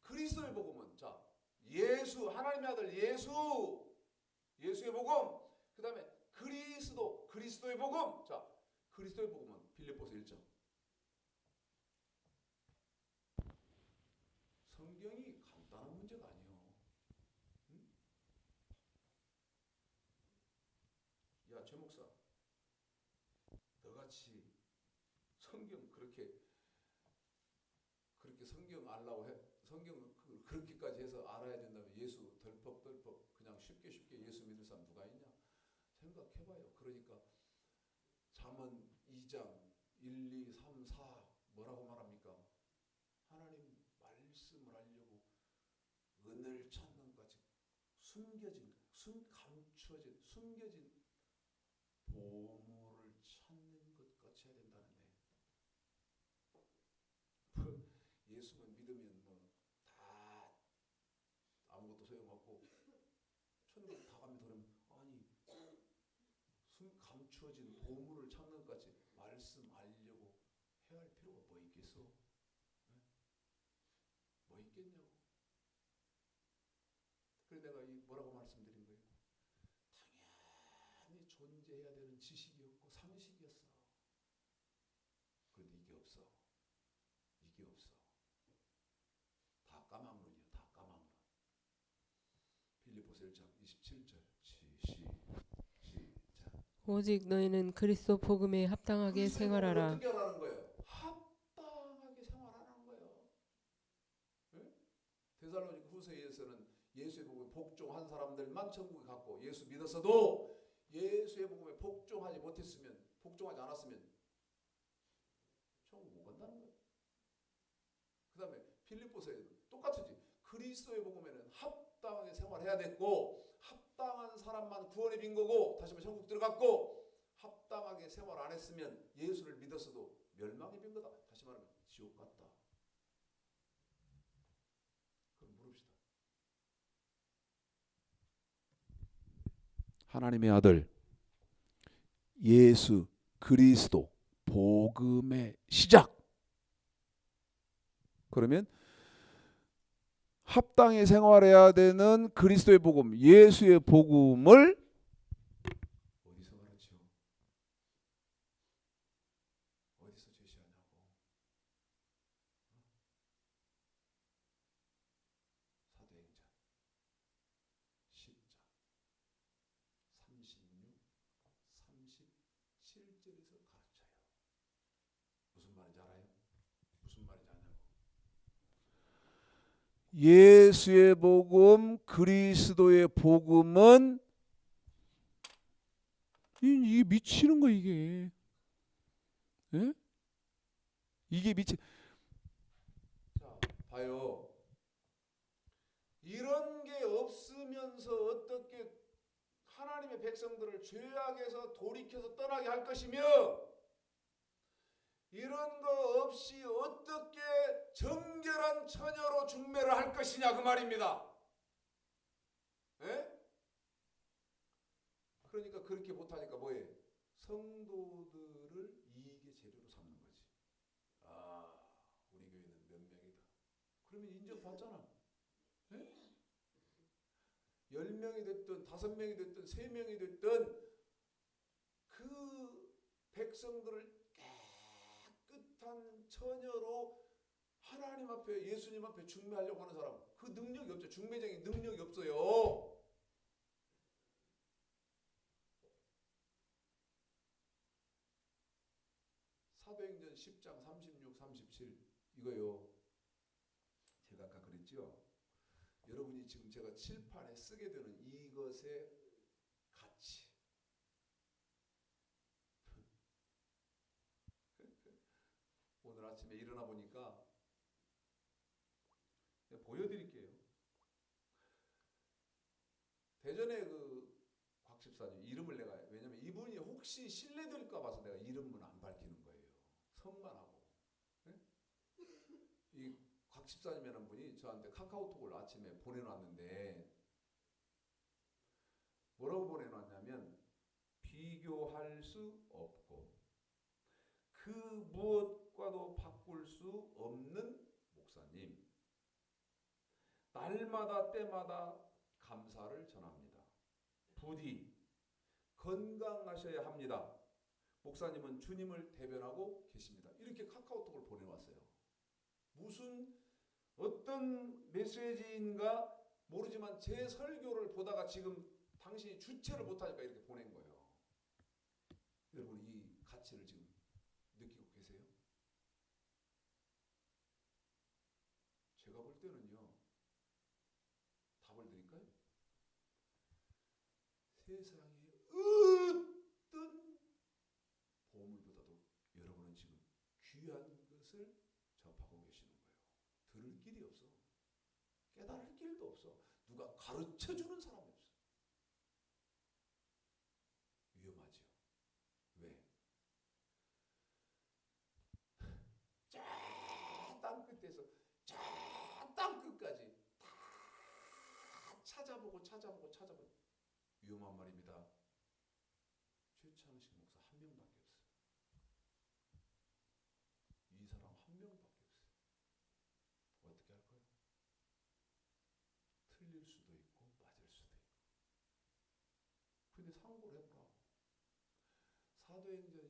그리스도의 복음은 자 예수 하나님의 아들 예수의 복음 그 다음에 그리스도의 복음. 자 그리스도의 복음은 빌립보서 1장. 성경이 간단한 문제가 아니에요. 응? 야, 최 목사, 너같이 성경 그렇게 성경 알라고 해, 성경 그렇게까지 해서 알아야 된다면 예수 덜컥덜컥 그냥 쉽게 예수 믿을 사람 누가 있냐? 생각해봐요. 그러니까 잠언 2장 1, 2, 3, 4 뭐라고 말합니까? 하나님 말씀을 하려고 은을 찾는 것까지 숨겨진 보물을 찾는 것 같이 해야 된다는데 예수만 믿으면 뭐 다 아무것도 소용없고 천국 다 가면 그러면 아니 감추어진 보물을 찾는 것 같이 말씀 알려고 해야 할 필요가 뭐 있겠어? 뭐 있겠냐고. 그래서 내가 이 뭐라고 말씀드린 거예요? 당연히 존재해야 되는 지식이었고 상식이었어. 그런데 이게 없어. 다 까막눈이야. 다 까막눈. 빌립보서 1장 27절 시작. 오직 너희는 그리스도 복음에 합당하게 생활하라. 어떻게 하라는 거예요? 합당하게 생활하라는 거예요. 네? 데살로니가 후서에서는 예수의 복음에 복종한 사람들만 천국에 갔고 예수 믿었어도 예수의 복음에 복종하지 않았으면 천국 못 간다는 거예요. 그 다음에 빌립보서에도 똑같으지. 그리스도의 복음에는 합당하게 생활해야 됐고 합당한 사람만 구원에 빈 거고 다시 한번 천국 들어갔고 합당하게 생활 안 했으면 예수를 믿었어도 멸망에 빈 거다. 다시 말하면 지옥 갔다. 그럼 물읍시다. 하나님의 아들 예수 그리스도 복음의 시작. 그러면 합당히 생활해야 되는 그리스도의 복음, 예수의 복음을 어디서 가르쳐? 어디서 제시하냐고. 사도행전 10장 36, 37절에서 가르쳐요. 무슨 말인지 알아요? 무슨 말인지 아냐고. 예수의 복음, 그리스도의 복음은 이게 미치는 거 이게. 예? 이게 미치. 자, 봐요. 이런 게 없으면서 어떻게 하나님의 백성들을 죄악에서 돌이켜서 떠나게 할 것이며, 이런 거 없이 어떻게 정결한 처녀로 중매를 할 것이냐 그 말입니다. 예? 그러니까 그렇게 못하니까 뭐예요? 성도들을 이익의 재료로 삼는 거지. 아, 우리 교회는 몇 명이다. 그러면 인정받잖아. 예? 10명이 됐든 5명이 됐든 3명이 됐든 그 백성들을 깨끗한 처녀로 하나님 앞에, 예수님 앞에 중매하려고 하는 사람, 그 능력이 없죠. 중매적인 능력이 없어요. 사도행전 10장 36, 37 이거요. 제가 아까 그랬죠. 여러분이 지금 제가 칠판에 쓰게 되는 이것의 가치. 오늘 아침에 일어나 보니까 보여드릴게요. 대전에 그 곽 집사님 이름을 내가, 왜냐면 이분이 혹시 신뢰될까 봐서 내가 이름은 안 밝히는 거예요. 성만 하고. 네? 이 곽 집사님이라는 분이 저한테 카카오톡을 아침에 보내놨는데 뭐라고 보내놨냐면, 비교할 수 없고 그 무엇과도 바꿀 수 없는 목사님, 날마다 때마다 감사를 전합니다. 부디 건강하셔야 합니다. 목사님은 주님을 대변하고 계십니다. 이렇게 카카오톡을 보내왔어요. 무슨 어떤 메시지인가 모르지만 제 설교를 보다가 지금 당신이 주체를 못하니까 이렇게 보낸 거예요. 여러분, 이 가치를 지금 느끼고 계세요? 제가 볼 때는요, 답을 드릴까요? 세상에 어떤 보물보다도 여러분은 지금 귀한 것을 접하고 계시는 거예요. 들을 길이 없어. 깨달을 길도 없어. 누가 가르쳐주는 사람이 없어. 위험하죠. 왜? 저 땅 끝에서 저 땅 끝까지 다 찾아보고 위험한 말입니다. 최창식 목사 한 명밖에 없어요. 이 사람 한 명밖에 없어요. 어떻게 할까요? 틀릴 수도 있고 맞을 수도 있고. 근데 상고를 해보라. 사도행전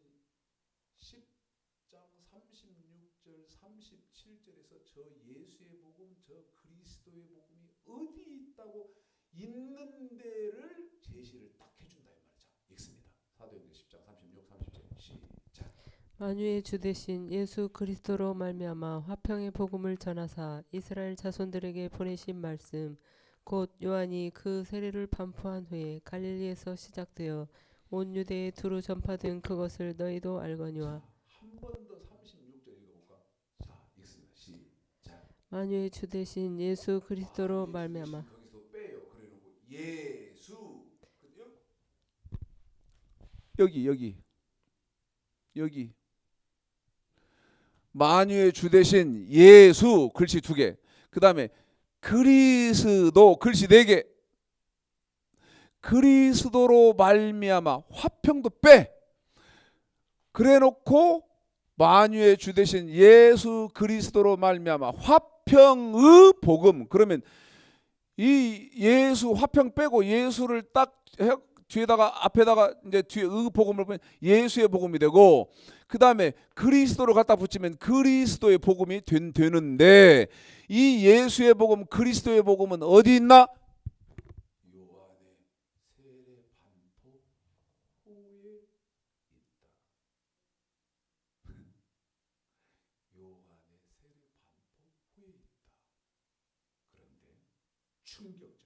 10장 36절 37절에서 저 예수의 복음, 저 그리스도의 복음이 어디 있다고 있는 데를 제시를 딱 해준다 이 말이죠. 읽습니다. 사도행전 10장 36, 37 시작. 만유의 주 되신 예수 그리스도로 말미암아 화평의 복음을 전하사 이스라엘 자손들에게 보내신 말씀 곧 요한이 그 세례를 반포한 후에 갈릴리에서 시작되어 온 유대에 두루 전파된 그것을 너희도 알거니와. 한 번 더 36절 읽어볼까? 자, 읽습니다. 시작. 만유의 주 되신 예수 그리스도로 말미암아. 거기서 빼요. 그래놓고 예수. 여기 만유의 주 되신 예수 글씨 2개. 그 다음에 그리스도 글씨 4개. 그리스도로 말미암아 화평도 빼. 그래놓고 만유의 주 되신 예수 그리스도로 말미암아 화평의 복음. 그러면 이 예수 화평 빼고 예수를 딱 뒤에다가 앞에다가 이제 뒤에 의 복음을 보면 예수의 복음이 되고, 그 다음에 그리스도를 갖다 붙이면 그리스도의 복음이 되는데, 이 예수의 복음 그리스도의 복음은 어디 있나? 요한의 세례 반포 후에 있다. 요한의 세례 반포 후에 있다. 그런데 충격적인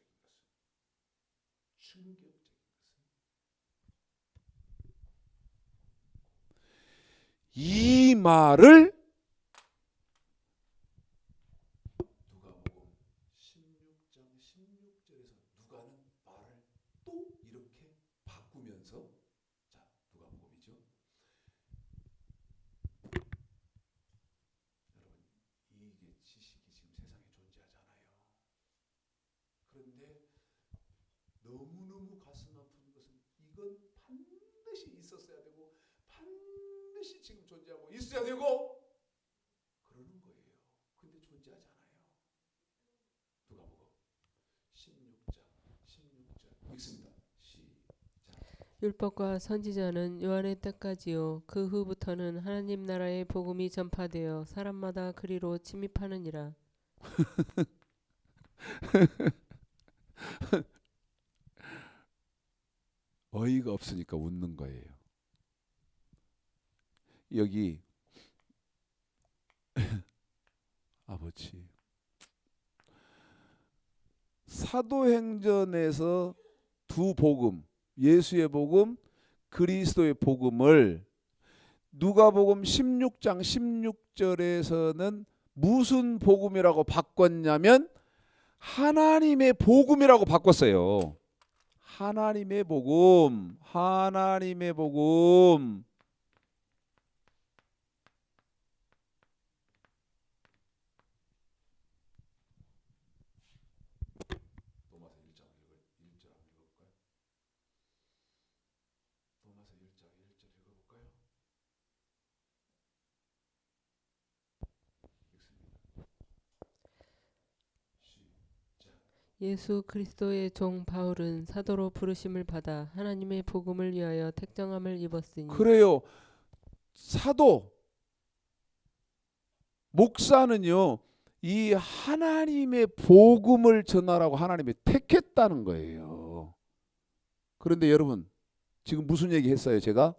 것은 이 말을 누가복음 16장 16절에서 누가는 말을 또 이렇게 바꾸면서 자 누가복음이죠. 여러분 이게 지식이 지금 세상에 존재하잖아요. 그런데 너무너무 가슴 아픈 것은 이건 반드시 있었어야 되고 반드시 지금 존재하고 있어야 되고 그러는 거예요. 근데 존재하잖아요. 누가복음 16장 16절 읽습니다. 시작. 율법과 선지자는 요한의 때까지요 그 후부터는 하나님 나라의 복음이 전파되어 사람마다 그리로 침입하느니라. 어이가 없으니까 웃는 거예요. 여기 아버지 사도행전에서 두 복음, 예수의 복음, 그리스도의 복음을 누가복음 16장 16절에서는 무슨 복음이라고 바꿨냐면 하나님의 복음이라고 바꿨어요. 하나님의 복음, 하나님의 복음. 로마서 1장 1절 한번 읽어볼까요? 로마서 1장 1절 읽어볼까요? 읽습니다. 시작. 예수 그리스도의 종 바울은 사도로 부르심을 받아 하나님의 복음을 위하여 택정함을 입었으니. 그래요. 사도, 목사는요. 이 하나님의 복음을 전하라고 하나님이 택했다는 거예요. 그런데 여러분 지금 무슨 얘기 했어요 제가?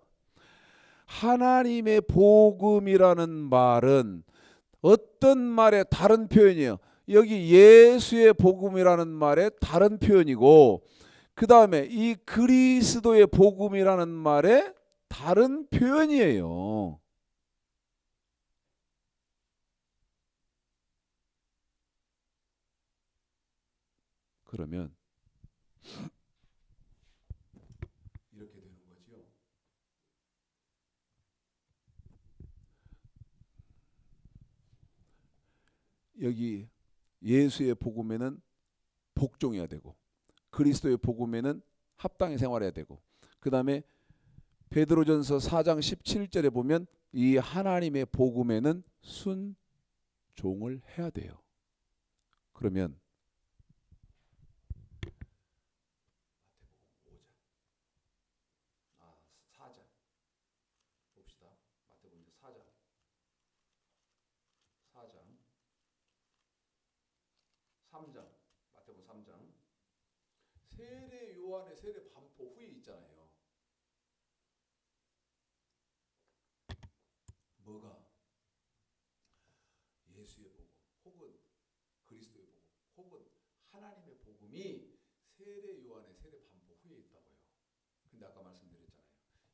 하나님의 복음이라는 말은 어떤 말의 다른 표현이에요. 여기 예수의 복음이라는 말의 다른 표현이고 그 다음에 이 그리스도의 복음이라는 말의 다른 표현이에요. 그러면 이렇게 되는 거지요. 여기 예수의 복음에는 복종해야 되고 그리스도의 복음에는 합당히 생활해야 되고 그 다음에 베드로전서 4장 17절에 보면 이 하나님의 복음에는 순종을 해야 돼요. 그러면 마태복음 5장 4장 봅시다. 마태복음 4장 3장 마태복음 3장 세례 요한의 세례 반포 후에 있잖아요. 뭐가 예수의 복음 혹은 그리스도의 복음 혹은 하나님의 복음이 세례 요한의 세례 반포 후에 있다고요. 근데 아까 말씀드렸잖아요.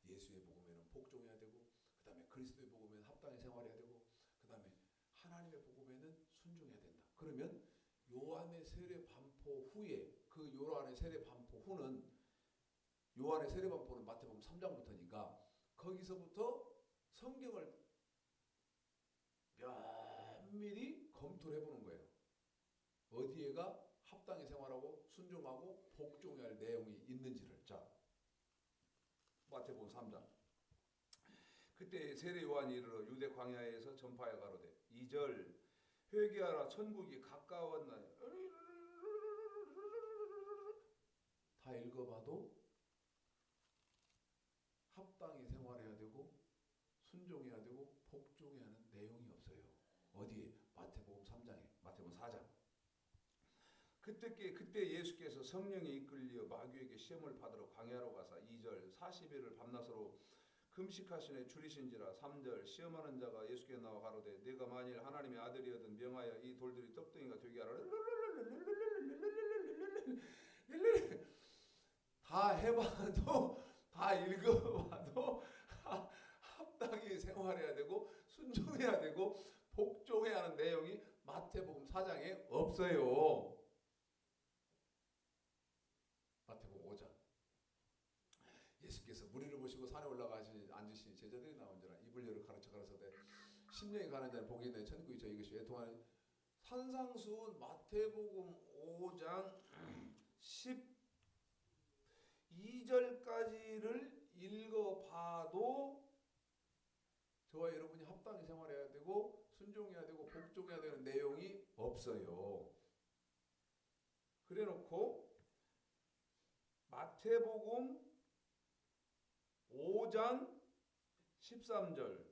예수의 복음에는 복종해야 되고 그 다음에 그리스도의 복음에는 합당히 생활해야 되고 그 다음에 하나님의 복음에는 순종해야 된다. 그러면 요한의 세례 반포 후에 그 요한의 세례 반포 후는 요한의 세례 반포는 마태복음 3장부터니까 거기서부터 성경을 면밀히 검토를 해보는 거예요. 어디에가 합당히 생활하고 순종하고 복종해야 할 내용이 있는지를. 자, 마태복음 3장. 그때 세례 요한이 이르러 유대 광야에서 전파하여 가로되 2절 회개하라 천국이 가까웠나니. 다 읽어봐도 합당히 생활해야 되고 순종해야 되고 복종해야 하는 내용이 없어요. 어디에? 마태복음 3장에 마태복음 4장. 그때 예수께서 성령에 이끌려 마귀에게 시험을 받으러 광야로 가사 2절 40일을 밤낮으로 금식하시네 줄이신지라. 3절 시험하는 자가 예수께 나와 가로되 네가 만일 하나님의 아들이거든 명하여 이 돌들이 떡덩이가 되게 하라. 다 해봐도 다 읽어봐도 합당히 생활해야 되고 순종해야 되고 복종해야 하는 내용이 마태복음 4장에 없어요. 마태복음 5장. 예수께서 무리를 보시고 산에 올라가시 앉으시니 제자들이 나온지라 이불 열을 가르쳐 가라사대 심령이 가는 자는 복이 있나니 천국이 저희 것이 애통하는 산상수훈 마태복음 5장 12절까지를 읽어봐도 저와 여러분이 합당히 생활해야 되고 순종해야 되고 복종해야 되는 내용이 없어요. 그래놓고 마태복음 5장 13절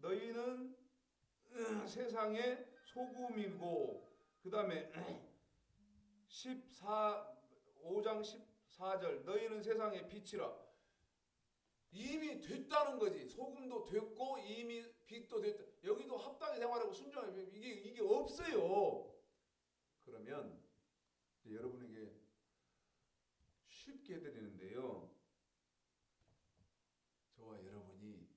너희는 세상의 소금이고 그 다음에 5장 14절 너희는 세상의 빛이라. 이미 됐다는 거지. 소금도 됐고 이미 빛도 됐다. 여기도 합당히 생활하고 순종하고 이게 없어요. 그러면 이제 여러분에게 쉽게 해드리는데요. 저와 여러분이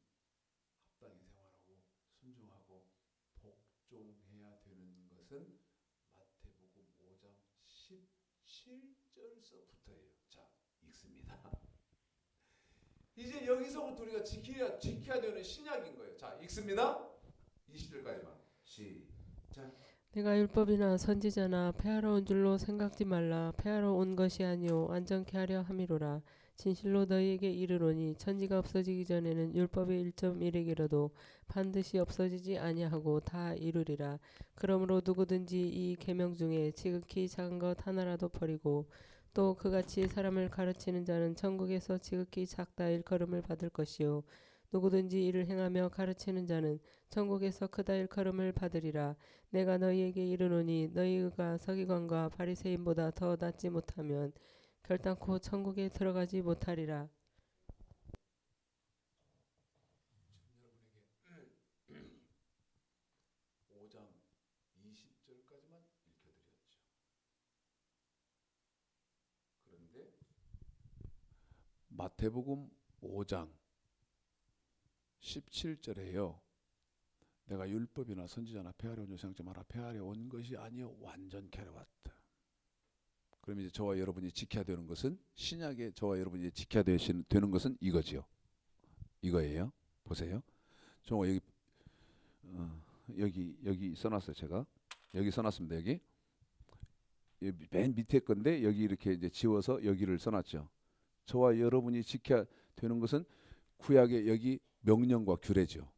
합당히 생활하고 순종하고 복종해야 되는 것은 마태복음 5장 17절서부터예요. 자, 읽습니다. 이제 여기서부터 우리가 지켜야 되는 신약인 거예요. 자, 읽습니다. 20절까지만. 시작. 내가 율법이나 선지자나 폐하러 온 줄로 생각지 말라. 폐하러 온 것이 아니요 완전케 하려 함이로라. 진실로 너희에게 이르노니 천지가 없어지기 전에는 율법의 1.1에 반드시 없어지지 아니하고 다 이루리라. 그러므로 누구든지 이 계명 중에 지극히 작은 것 하나라도 버리고 또 그같이 사람을 가르치는 자는 천국에서 지극히 작다 일컬음을 받을 것이요 누구든지 이를 행하며 가르치는 자는 천국에서 크다 일컬음을 받으리라. 내가 너희에게 이르노니 너희가 서기관과 바리새인보다 더 낫지 못하면 결단코 천국에 들어가지 못하리라. 여러분에게 5장 20절까지만 읽혀드렸죠. 그런데 마태복음 5장 17절에요. 내가 율법이나 선지자나 폐하려 온 줄 생각지 마라. 폐하려 온 것이 아니요 완전케 하려 왔다. 그럼 이제 저와 여러분이 지켜야 되는 것은 신약에 저와 여러분이 지켜야 되는 것은 이거지요. 이거예요. 보세요. 저 여기 써놨어요. 제가 여기 써놨습니다. 여기 맨 밑에 건데 여기 이렇게 이제 지워서 여기를 써놨죠. 저와 여러분이 지켜야 되는 것은 구약의 여기 명령과 규례죠.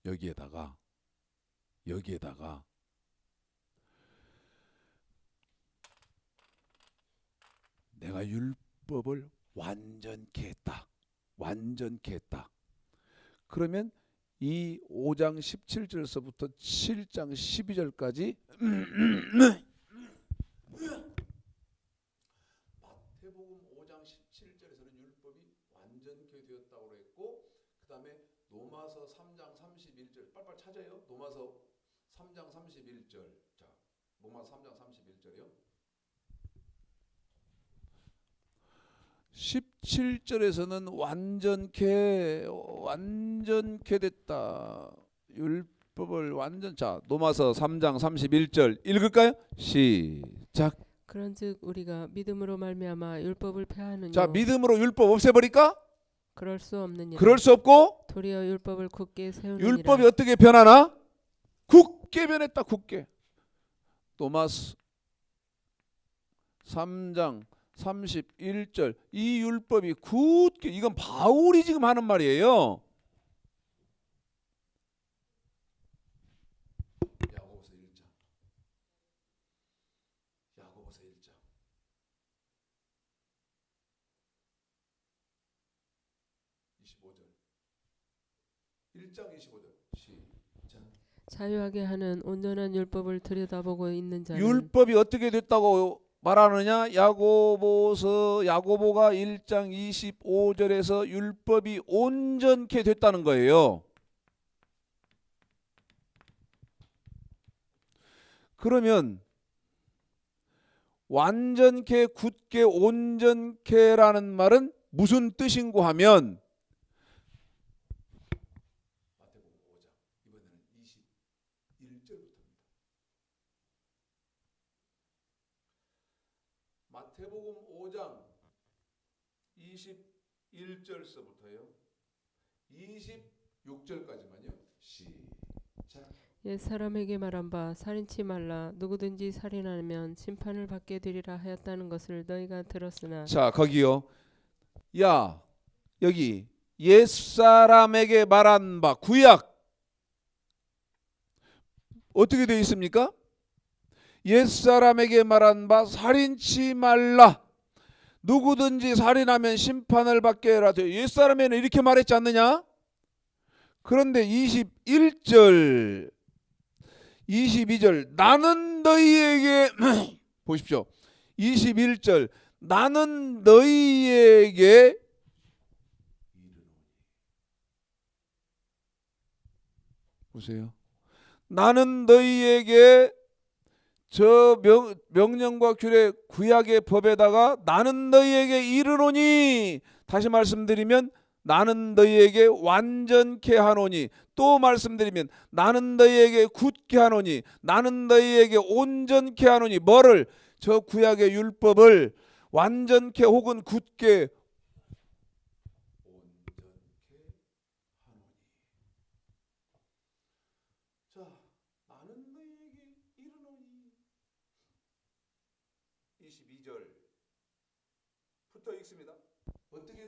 여기에다가 내가 율법을 완전케 했다. 그러면 이 5장 17절서부터 7장 12절까지 마태복음 5장 17절에서는 율법이 완전케 되었다고 했고 그 다음에 로마서 3장 31절 빨빨 찾아요. 로마서 3장 31절. 자, 로마서 3장 31절이요. 17절에서는 완전케 됐다. 율법을 자, 로마서 3장 31절 읽을까요? 시작. 그런즉 우리가 믿음으로 말미암아 율법을 폐하느뇨. 자, 믿음으로 율법 없애버릴까? 그럴 수 없느니라. 그럴 수 없고 도리어 율법을 굳게 세우느니라. 율법이 어떻게 변하나? 굳게 변했다. 굳게. 로마서 3장 31절 이 율법이 굳게 이건 바울이 지금 하는 말이에요. 야고보서 1장 25절 1장 25절 시작. 자유하게 하는 온전한 율법을 들여다보고 있는 자는 율법이 어떻게 됐다고 말하느냐? 야고보가 1장 25절에서 율법이 온전케 됐다는 거예요. 그러면 완전케, 굳게, 온전케라는 말은 무슨 뜻인고 하면 21절부터입니다. 마태복음 5장 21절서부터요 26절까지만요. 시작. 옛 사람에게 말한 바 살인치 말라 누구든지 살인하면 심판을 받게 되리라 하였다는 것을 너희가 들었으나 자, 거기요. 야, 여기 옛사람에게 말한 바 구약 어떻게 되어 있습니까? 옛사람에게 말한 바 살인치 말라. 누구든지 살인하면 심판을 받게 하라. 옛사람에는 이렇게 말했지 않느냐? 그런데 21절 22절 나는 너희에게 보십시오. 21절 나는 너희에게 보세요. 나는 너희에게 저 명령과 규례 구약의 법에다가 나는 너희에게 이르노니, 다시 말씀드리면 나는 너희에게 완전케 하노니, 또 말씀드리면 나는 너희에게 굳게 하노니, 나는 너희에게 온전케 하노니. 뭐를? 저 구약의 율법을 완전케 혹은 굳게 자, 나는 너희에게 이르노니 22절부터 읽습니다. 어떻게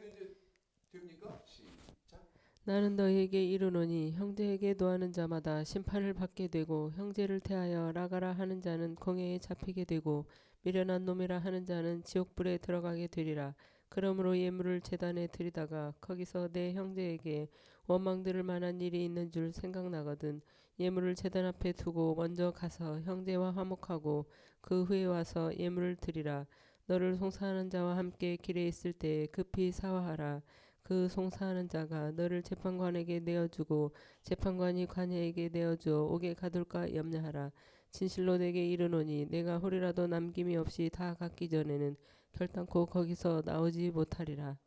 됩니까? 시작. 나는 너희에게 이르노니 형제에게 노하는 자마다 심판을 받게 되고 형제를 대하여 나가라 하는 자는 공회에 잡히게 되고 미련한 놈이라 하는 자는 지옥불에 들어가게 되리라. 그러므로 예물을 제단에 드리다가 거기서 내 형제에게 원망 들을 만한 일이 있는 줄 생각나거든 예물을 제단 앞에 두고 먼저 가서 형제와 화목하고 그 후에 와서 예물을 드리라. 너를 송사하는 자와 함께 길에 있을 때 급히 사화하라. 그 송사하는 자가 너를 재판관에게 내어주고 재판관이 관예에게 내어주어 옥에 가둘까 염려하라. 진실로 내게 이르노니 내가 홀이라도 남김이 없이 다 갚기 전에는 결단코 거기서 나오지 못하리라.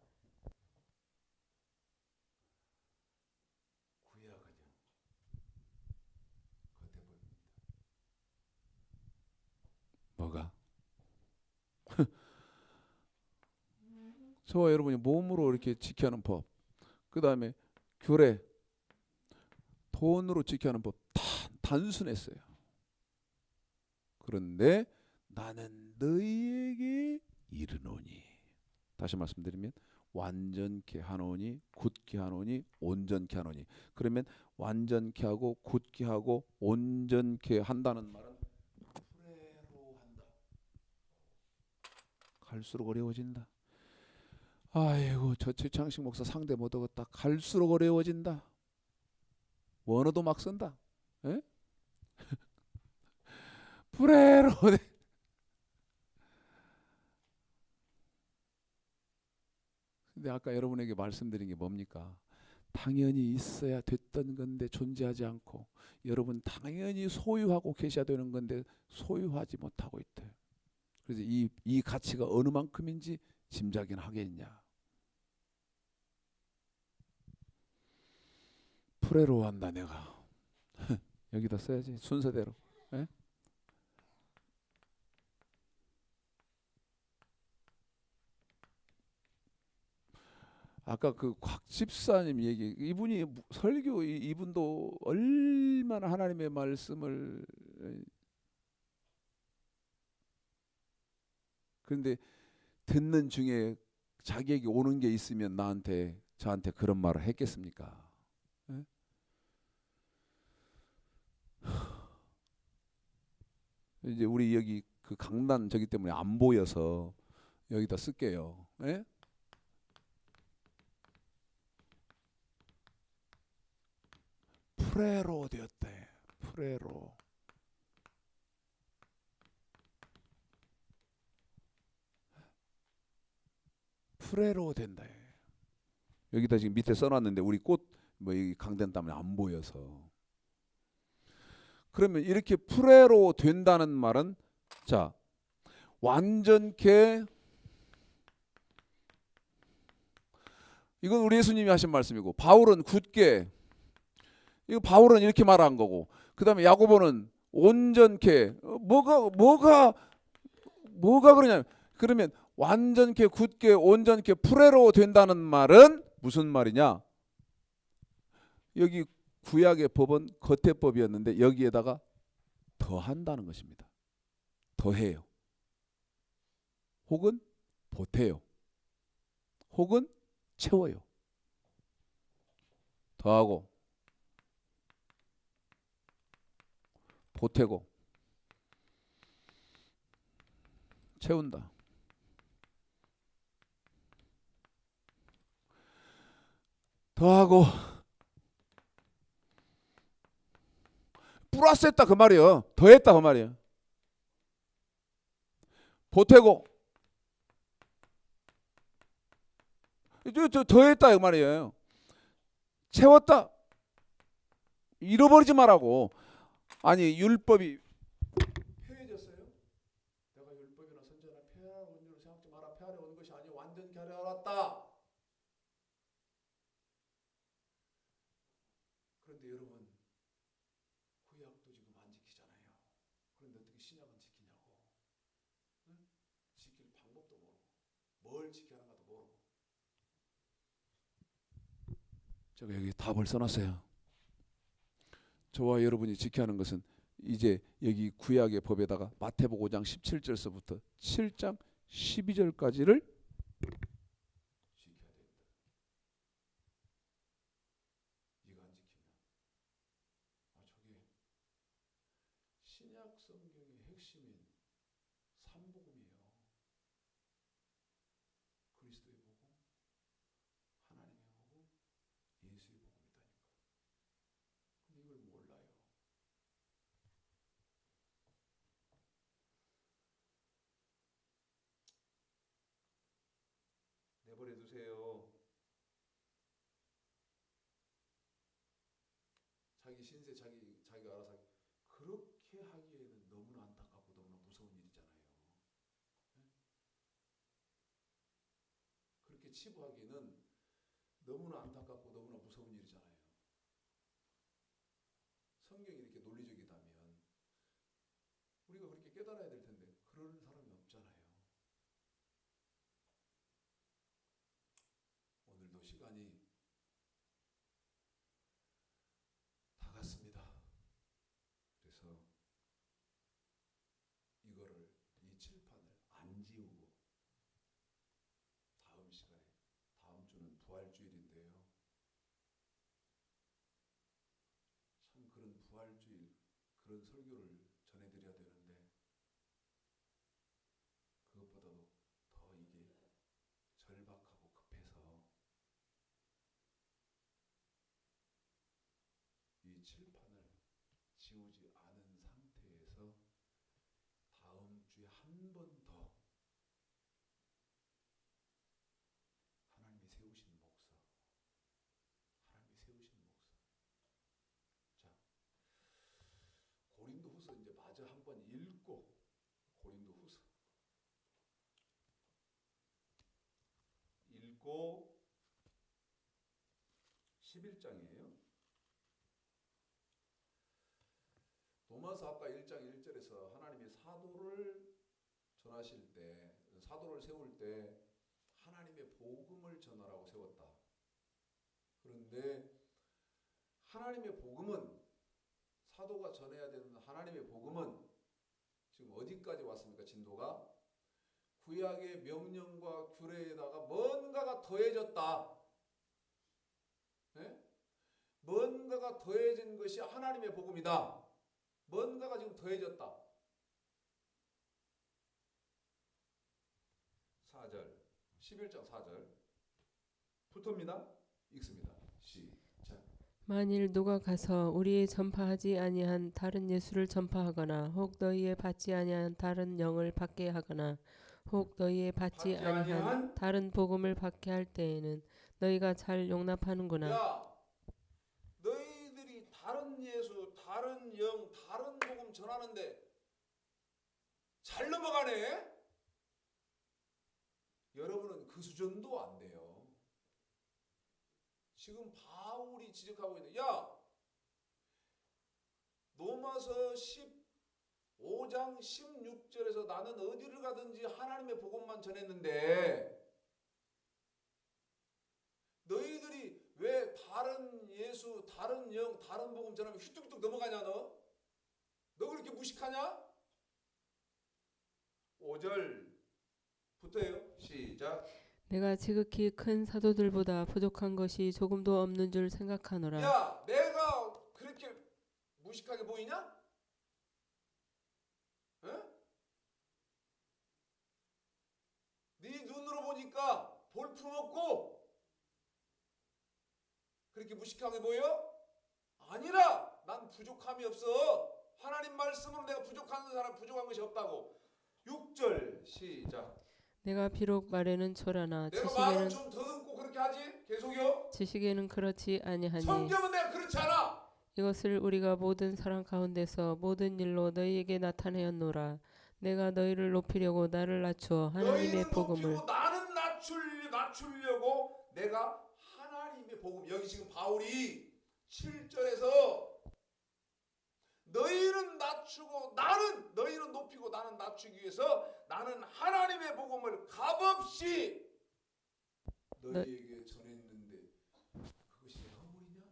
구약은요 겉에 보입니다. 뭐가? 저와 여러분이 몸으로 이렇게 지켜야 하는 법, 그 다음에 규례, 돈으로 지켜야 하는 법 다 단순했어요. 그런데 나는 너희에게 이르노니, 다시 말씀드리면 완전케 하노니, 굳게 하노니, 온전케 하노니. 그러면 완전케 하고 굳게 하고 온전케 한다는 말은 프레로 한다. 갈수록 어려워진다. 아이고, 저 최창식 목사 상대 못 얻었다. 갈수록 어려워진다. 원어도 막 쓴다. 에? 프레로. 근데 아까 여러분에게 말씀드린 게 뭡니까? 당연히 있어야 됐던 건데 존재하지 않고, 여러분 당연히 소유하고 계셔야 되는 건데 소유하지 못하고 있대. 그래서 이 가치가 어느 만큼인지 짐작이나 하겠냐. 프레로 한다 내가. 여기다 써야지 순서대로. 에? 아까 그 곽 집사님 얘기, 이분이 설교, 이분도 얼마나 하나님의 말씀을, 그런데 듣는 중에 자기에게 오는 게 있으면 저한테 그런 말을 했겠습니까? 예? 이제 우리 여기 그 강단 저기 때문에 안 보여서 여기다 쓸게요. 예? 프레로 되었대. 프레로. 프레로 된다. 여기다 지금 밑에 써놨는데 우리 꽃 뭐 이 강단 때문에 안 보여서. 그러면 이렇게 프레로 된다는 말은, 자, 완전케, 이건 우리 예수님이 하신 말씀이고, 바울은 굳게, 이거 바울은 이렇게 말한 거고, 그 다음에 야고보는 온전케, 뭐가 그러냐면, 그러면 완전케, 굳게, 온전케, 프레로 된다는 말은 무슨 말이냐? 여기 구약의 법은 겉의 법이었는데 여기에다가 더한다는 것입니다. 더해요. 혹은 보태요. 혹은 채워요. 더하고 보태고 채운다. 더하고 플러스했다 그 말이에요. 더했다 그 말이에요. 보태고 저 더했다 그 말이에요. 채웠다. 잃어버리지 말라고. 아니 율법이 폐해졌어요? 내가 율법이나 선지자나 폐하는 줄 생각지 마라. 폐하려 온 것이 아니요 완전케 하려 왔다. 그런데 여러분 구약도 지금 안 지키잖아요. 그런데 어떻게 신약은 지키냐고. 응? 지킬 방법도 모르고 뭘 지켜야 하는가도 모르고. 제가 여기 답을 써놨어요. 저와 여러분이 지켜야 하는 것은 이제 여기 구약의 법에다가 마태복음 5장 17절서부터 7장 12절까지를 지켜야 된다. 이거 안 지키면 저게 신약 성경의 핵심인 삼복음이에요. 그리스도의 복음, 하나님의 복음, 예수의 복음이다니까. 근데 이걸 몰라요. 내버려 두세요. 자기 신세 자기가 알아서 하기. 그렇게 하기에는 너무나 안타깝고 너무나 무서운 일이잖아요. 네? 그렇게 치부하기에는 너무나 안타깝고 너무나 무서운 일이잖아요. 성경이 이렇게 논리적이다면 우리가 그렇게 깨달아야 될 텐데 그런 사람이 없잖아요. 오늘도 시간이 다 갔습니다. 그래서 이거를 이 칠판을 안 지우고 다음 시간에 다음 주는 부활주일인데요. 참 그런 부활주일 그런 설교를 전해드려야 되는데 그것보다도 더 이게 절박하고 급해서 이 칠판을 지우지 않은 상태에서 다음 주에 한 번 더 하나님이 세우신 목사 자 고린도후서 이제 마저 한번 읽고 고린도후서 읽고 11장이에요. 도마서 아까 1장 1절에서 하나님이 사도를 전하실 때 사도를 세울 때 하나님의 복음을 전하라고 세웠다. 그런데 하나님의 복음은 사도가 전해야 되는 하나님의 복음은 지금 어디까지 왔습니까? 진도가 구약의 명령과 규례에다가 뭔가가 더해졌다. 네? 뭔가가 더해진 것이 하나님의 복음이다. 뭔가가 지금 더해졌다. 4절 11장 4절 붙습니다. 읽습니다. 시작. 만일 누가 가서 우리의 전파하지 아니한 다른 예수를 전파하거나 혹 너희의 받지 아니한 다른 영을 받게 하거나 혹 너희의 받지 아니한 다른 복음을 받게 할 때에는 너희가 잘 용납하는구나. 야, 너희들이 다른 예수, 다른 영, 다른 복음 전하는데 잘 넘어가네? 여러분은 그 수준도 안 돼요. 지금 바울이 지적하고 있는 야, 로마서 15장 16절에서 나는 어디를 가든지 하나님의 복음만 전했는데 너희들이 왜 다른 예수, 다른 영, 다른 복음 전하면 휘뚝휘뚝 넘어가냐 너? 너 그렇게 무식하냐? 5절부터예요. 시작. 내가 지극히 큰 사도들보다 부족한 것이 조금도 없는 줄 생각하노라. 야, 내가 그렇게 무식하게 보이냐? 에? 네 눈으로 보니까 볼품없고 그렇게 무식하게 보여? 아니라 난 부족함이 없어. 하나님 말씀으로 내가 부족한 사람 부족한 것이 없다고. 6절 시작. 내가 비록 말에는 초라나 내가 말을 좀 더듬고 그렇게 하지? 계속요. 지식에는 그렇지 아니하니 성경은 내가 그렇지 않아. 이것을 우리가 모든 사람 가운데서 모든 일로 너희에게 나타내었노라. 내가 너희를 높이려고 나를 낮추어 하나님의 너희는 복음을 높이고 나는 낮추려고 내가 하나님의 복음. 여기 지금 바울이 7절에서 너희는 낮추고 나는 너희는 높이고 나는 낮추기 위해서 나는 하나님의 복음을 값없이 너희에게 전했는데 그것이 내가 허물이냐?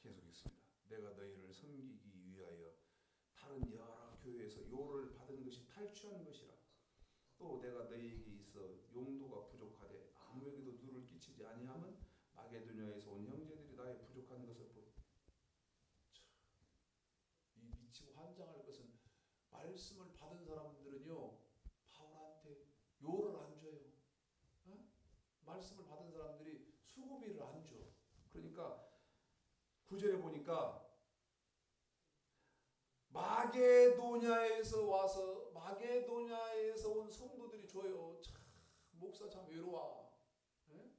계속했습니다. 내가 너희를 섬기기 위하여 다른 여러 교회에서 요를 받은 것이 탈취한 것이라. 또 내가 너희에게 있어 용도가 부족하되 아무에게도 누를 끼치지 아니함은 마게도냐에서 온 형제들이 나의 부족한 것을 보고 이 미치고 환장할 것은 말씀을 받은 사람들은요 바울한테 요를 안 줘요. 어? 말씀을 받은 사람들이 수고비를 안 줘. 그러니까 9절에 보니까 마게도냐에서 온 성도들이 줘요. 참 목사 참 외로워. 네?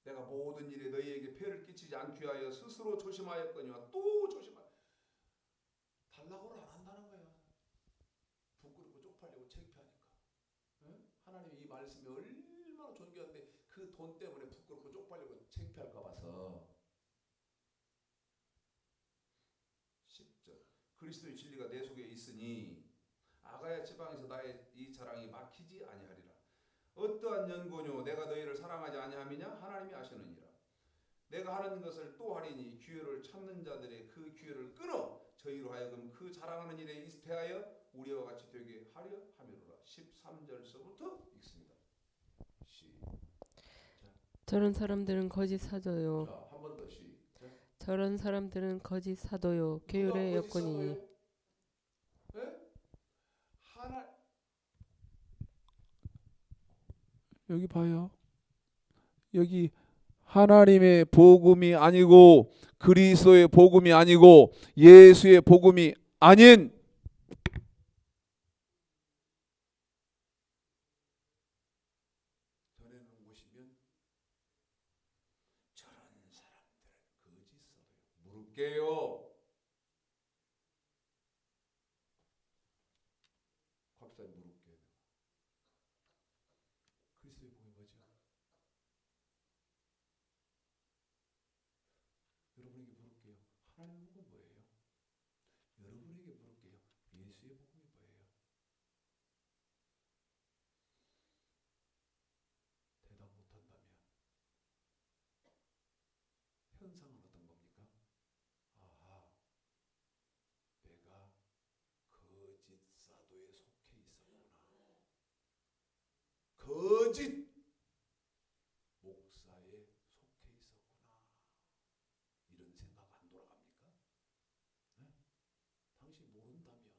내가 모든 일에 너희에게 폐를 끼치지 않기 위하여 스스로 조심하였거니와 또 조심하여 달라고를 안 한다는 거야. 부끄럽고 쪽팔리고 창피하니까. 네? 하나님이 이 말씀이 얼마나 존귀한데 그 돈 때문에 부끄럽고 쪽팔리고 창피할까 봐서. 10절. 그리스도의 진리가 내 속에 있으니 아가야 지방에서 나의 이 자랑이 막히지 아니하리라. 어떠한 연고뇨 내가 너희를 사랑하지 아니함이냐? 하나님이 아시느니라. 내가 하는 것을 또 하리니 기회를 찾는 자들의 그 기회를 끊어 저희로 하여금 그 자랑하는 일에 대하여 우리와 같이 되게 하려 함이로라. 13절서부터 읽습니다. 저런 사람들은 거짓 사도요. 자, 한 번 더 시작. 저런 사람들은 거짓 사도요. 교율의 여건이니. 네? 여기 봐요. 여기 하나님의 복음이 아니고 그리스도의 복음이 아니고 예수의 복음이 아닌 전해놓은 곳이면 저런 사람들은 거짓 사도요. 물을게요. 곽사님 물을게요. 그리스도의 복음이 뭐죠? 여러분에게 물을게요. 하나님의 복음은 뭐예요? 여러분에게 물을게요. 예수의 복음이 뭐예요? 대답 못한다면 현상은 어떤 겁니까? 아하, 내가 거짓 사도에 속해 있었구나. 거짓 목사에 속해 있었구나. 이런 생각 안 돌아갑니까? 네? 당신 모른다면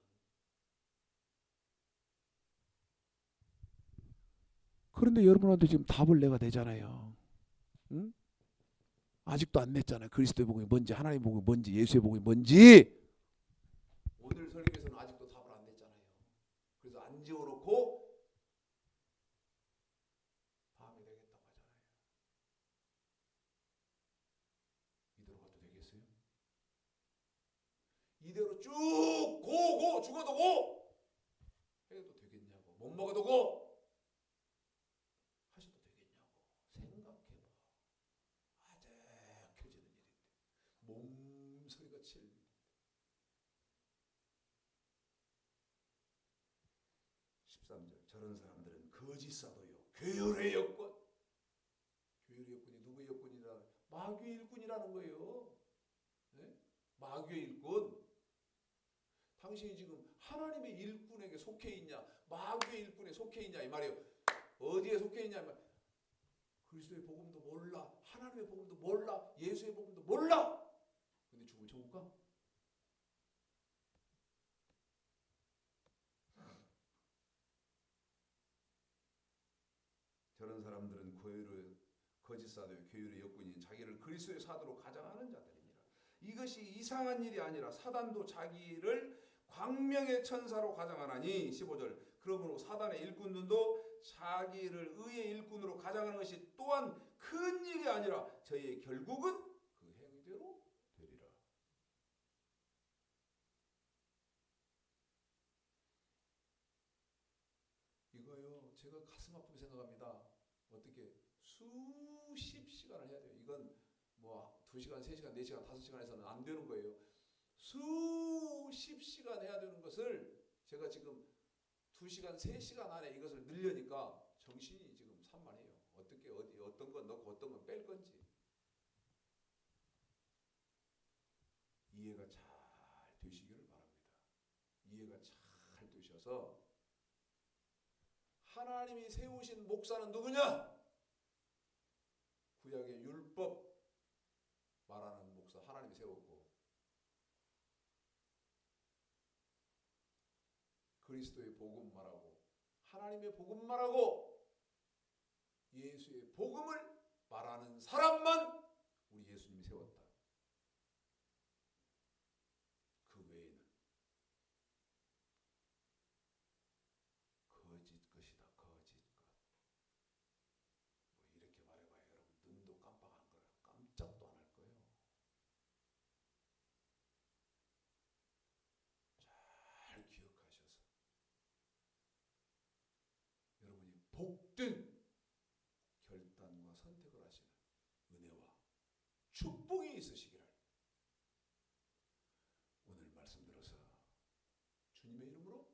그런데 여러분한테 지금 답을 내가 내잖아요. 응? 아직도 안 냈잖아요. 그리스도의 복음이 뭔지, 하나님의 복음이 뭔지, 예수의 복음이 뭔지. 오늘 설교에서는 아직도 답을 안 냈잖아요. 그래서 안 지어놓고 다음에 되겠다고 하잖아요. 이대로 가도 되겠어요? 이대로 쭉 고고 고 죽어도 고 해도 되겠냐고 못 먹어도 고 하셔도 되겠냐고 생각해봐. 아득해지는 일인데 몸소리가 칠 일인데 13절 저런 사람들은 거짓 사도요 괴열의 여권 교회의 일꾼이 누구의 일꾼이라 마귀의 일꾼이라는 거예요. 네? 마귀의 일꾼. 당신이 지금 하나님의 일꾼에게 속해 있냐 마귀의 일꾼에 속해 있냐 이 말이에요. 어디에 속해 있냐 이 말. 그리스도의 복음도 몰라 하나님의 복음도 몰라 예수의 복음도 몰라. 근데 죽으면 천국 가? 저런 사람들은 거짓 사도요 교율의 역군인 자기를 그리스도의 사도로 가장하는 자들이니라. 이것이 이상한 일이 아니라 사단도 자기를 광명의 천사로 가장하나니 15절 그러므로 사단의 일꾼들도 자기를 의의 일꾼으로 가장하는 것이 또한 큰 일이 아니라 저희의 결국은 그 행위대로 되리라. 이거요 제가 가슴 아프게 생각합니다. 어떻게 수십 시간을 해야 돼요. 이건 뭐 2시간, 3시간, 4시간, 5시간 해서는 안 되는 거예요. 수십 시간 해야 되는 것을 제가 지금 2시간, 3시간 안에 이것을 늘려니까 정신이 지금 산만해요. 어떻게 어디 어떤 건 넣고 어떤 건 뺄 건지 이해가 잘 되시기를 바랍니다. 이해가 잘 되셔서 하나님이 세우신 목사는 누구냐? 구약의 율법 말하는 목사 하나님이 세웠고 그리스도의 복음 말하고 하나님의 복음 말하고 예수의 복음을 말하는 사람만 우리 예수님이 세웠다. 그 외에는 거짓 것이다. 거짓 것. 뭐 이렇게 말해봐요. 여러분 눈도 깜빡한 거라 깜짝도 안 할 거예요. 잘 기억하셔서 여러분이 복된 결단과 선택을 하시는 은혜와 축복이 있으시기를 오늘 말씀 들어서 주님의 이름으로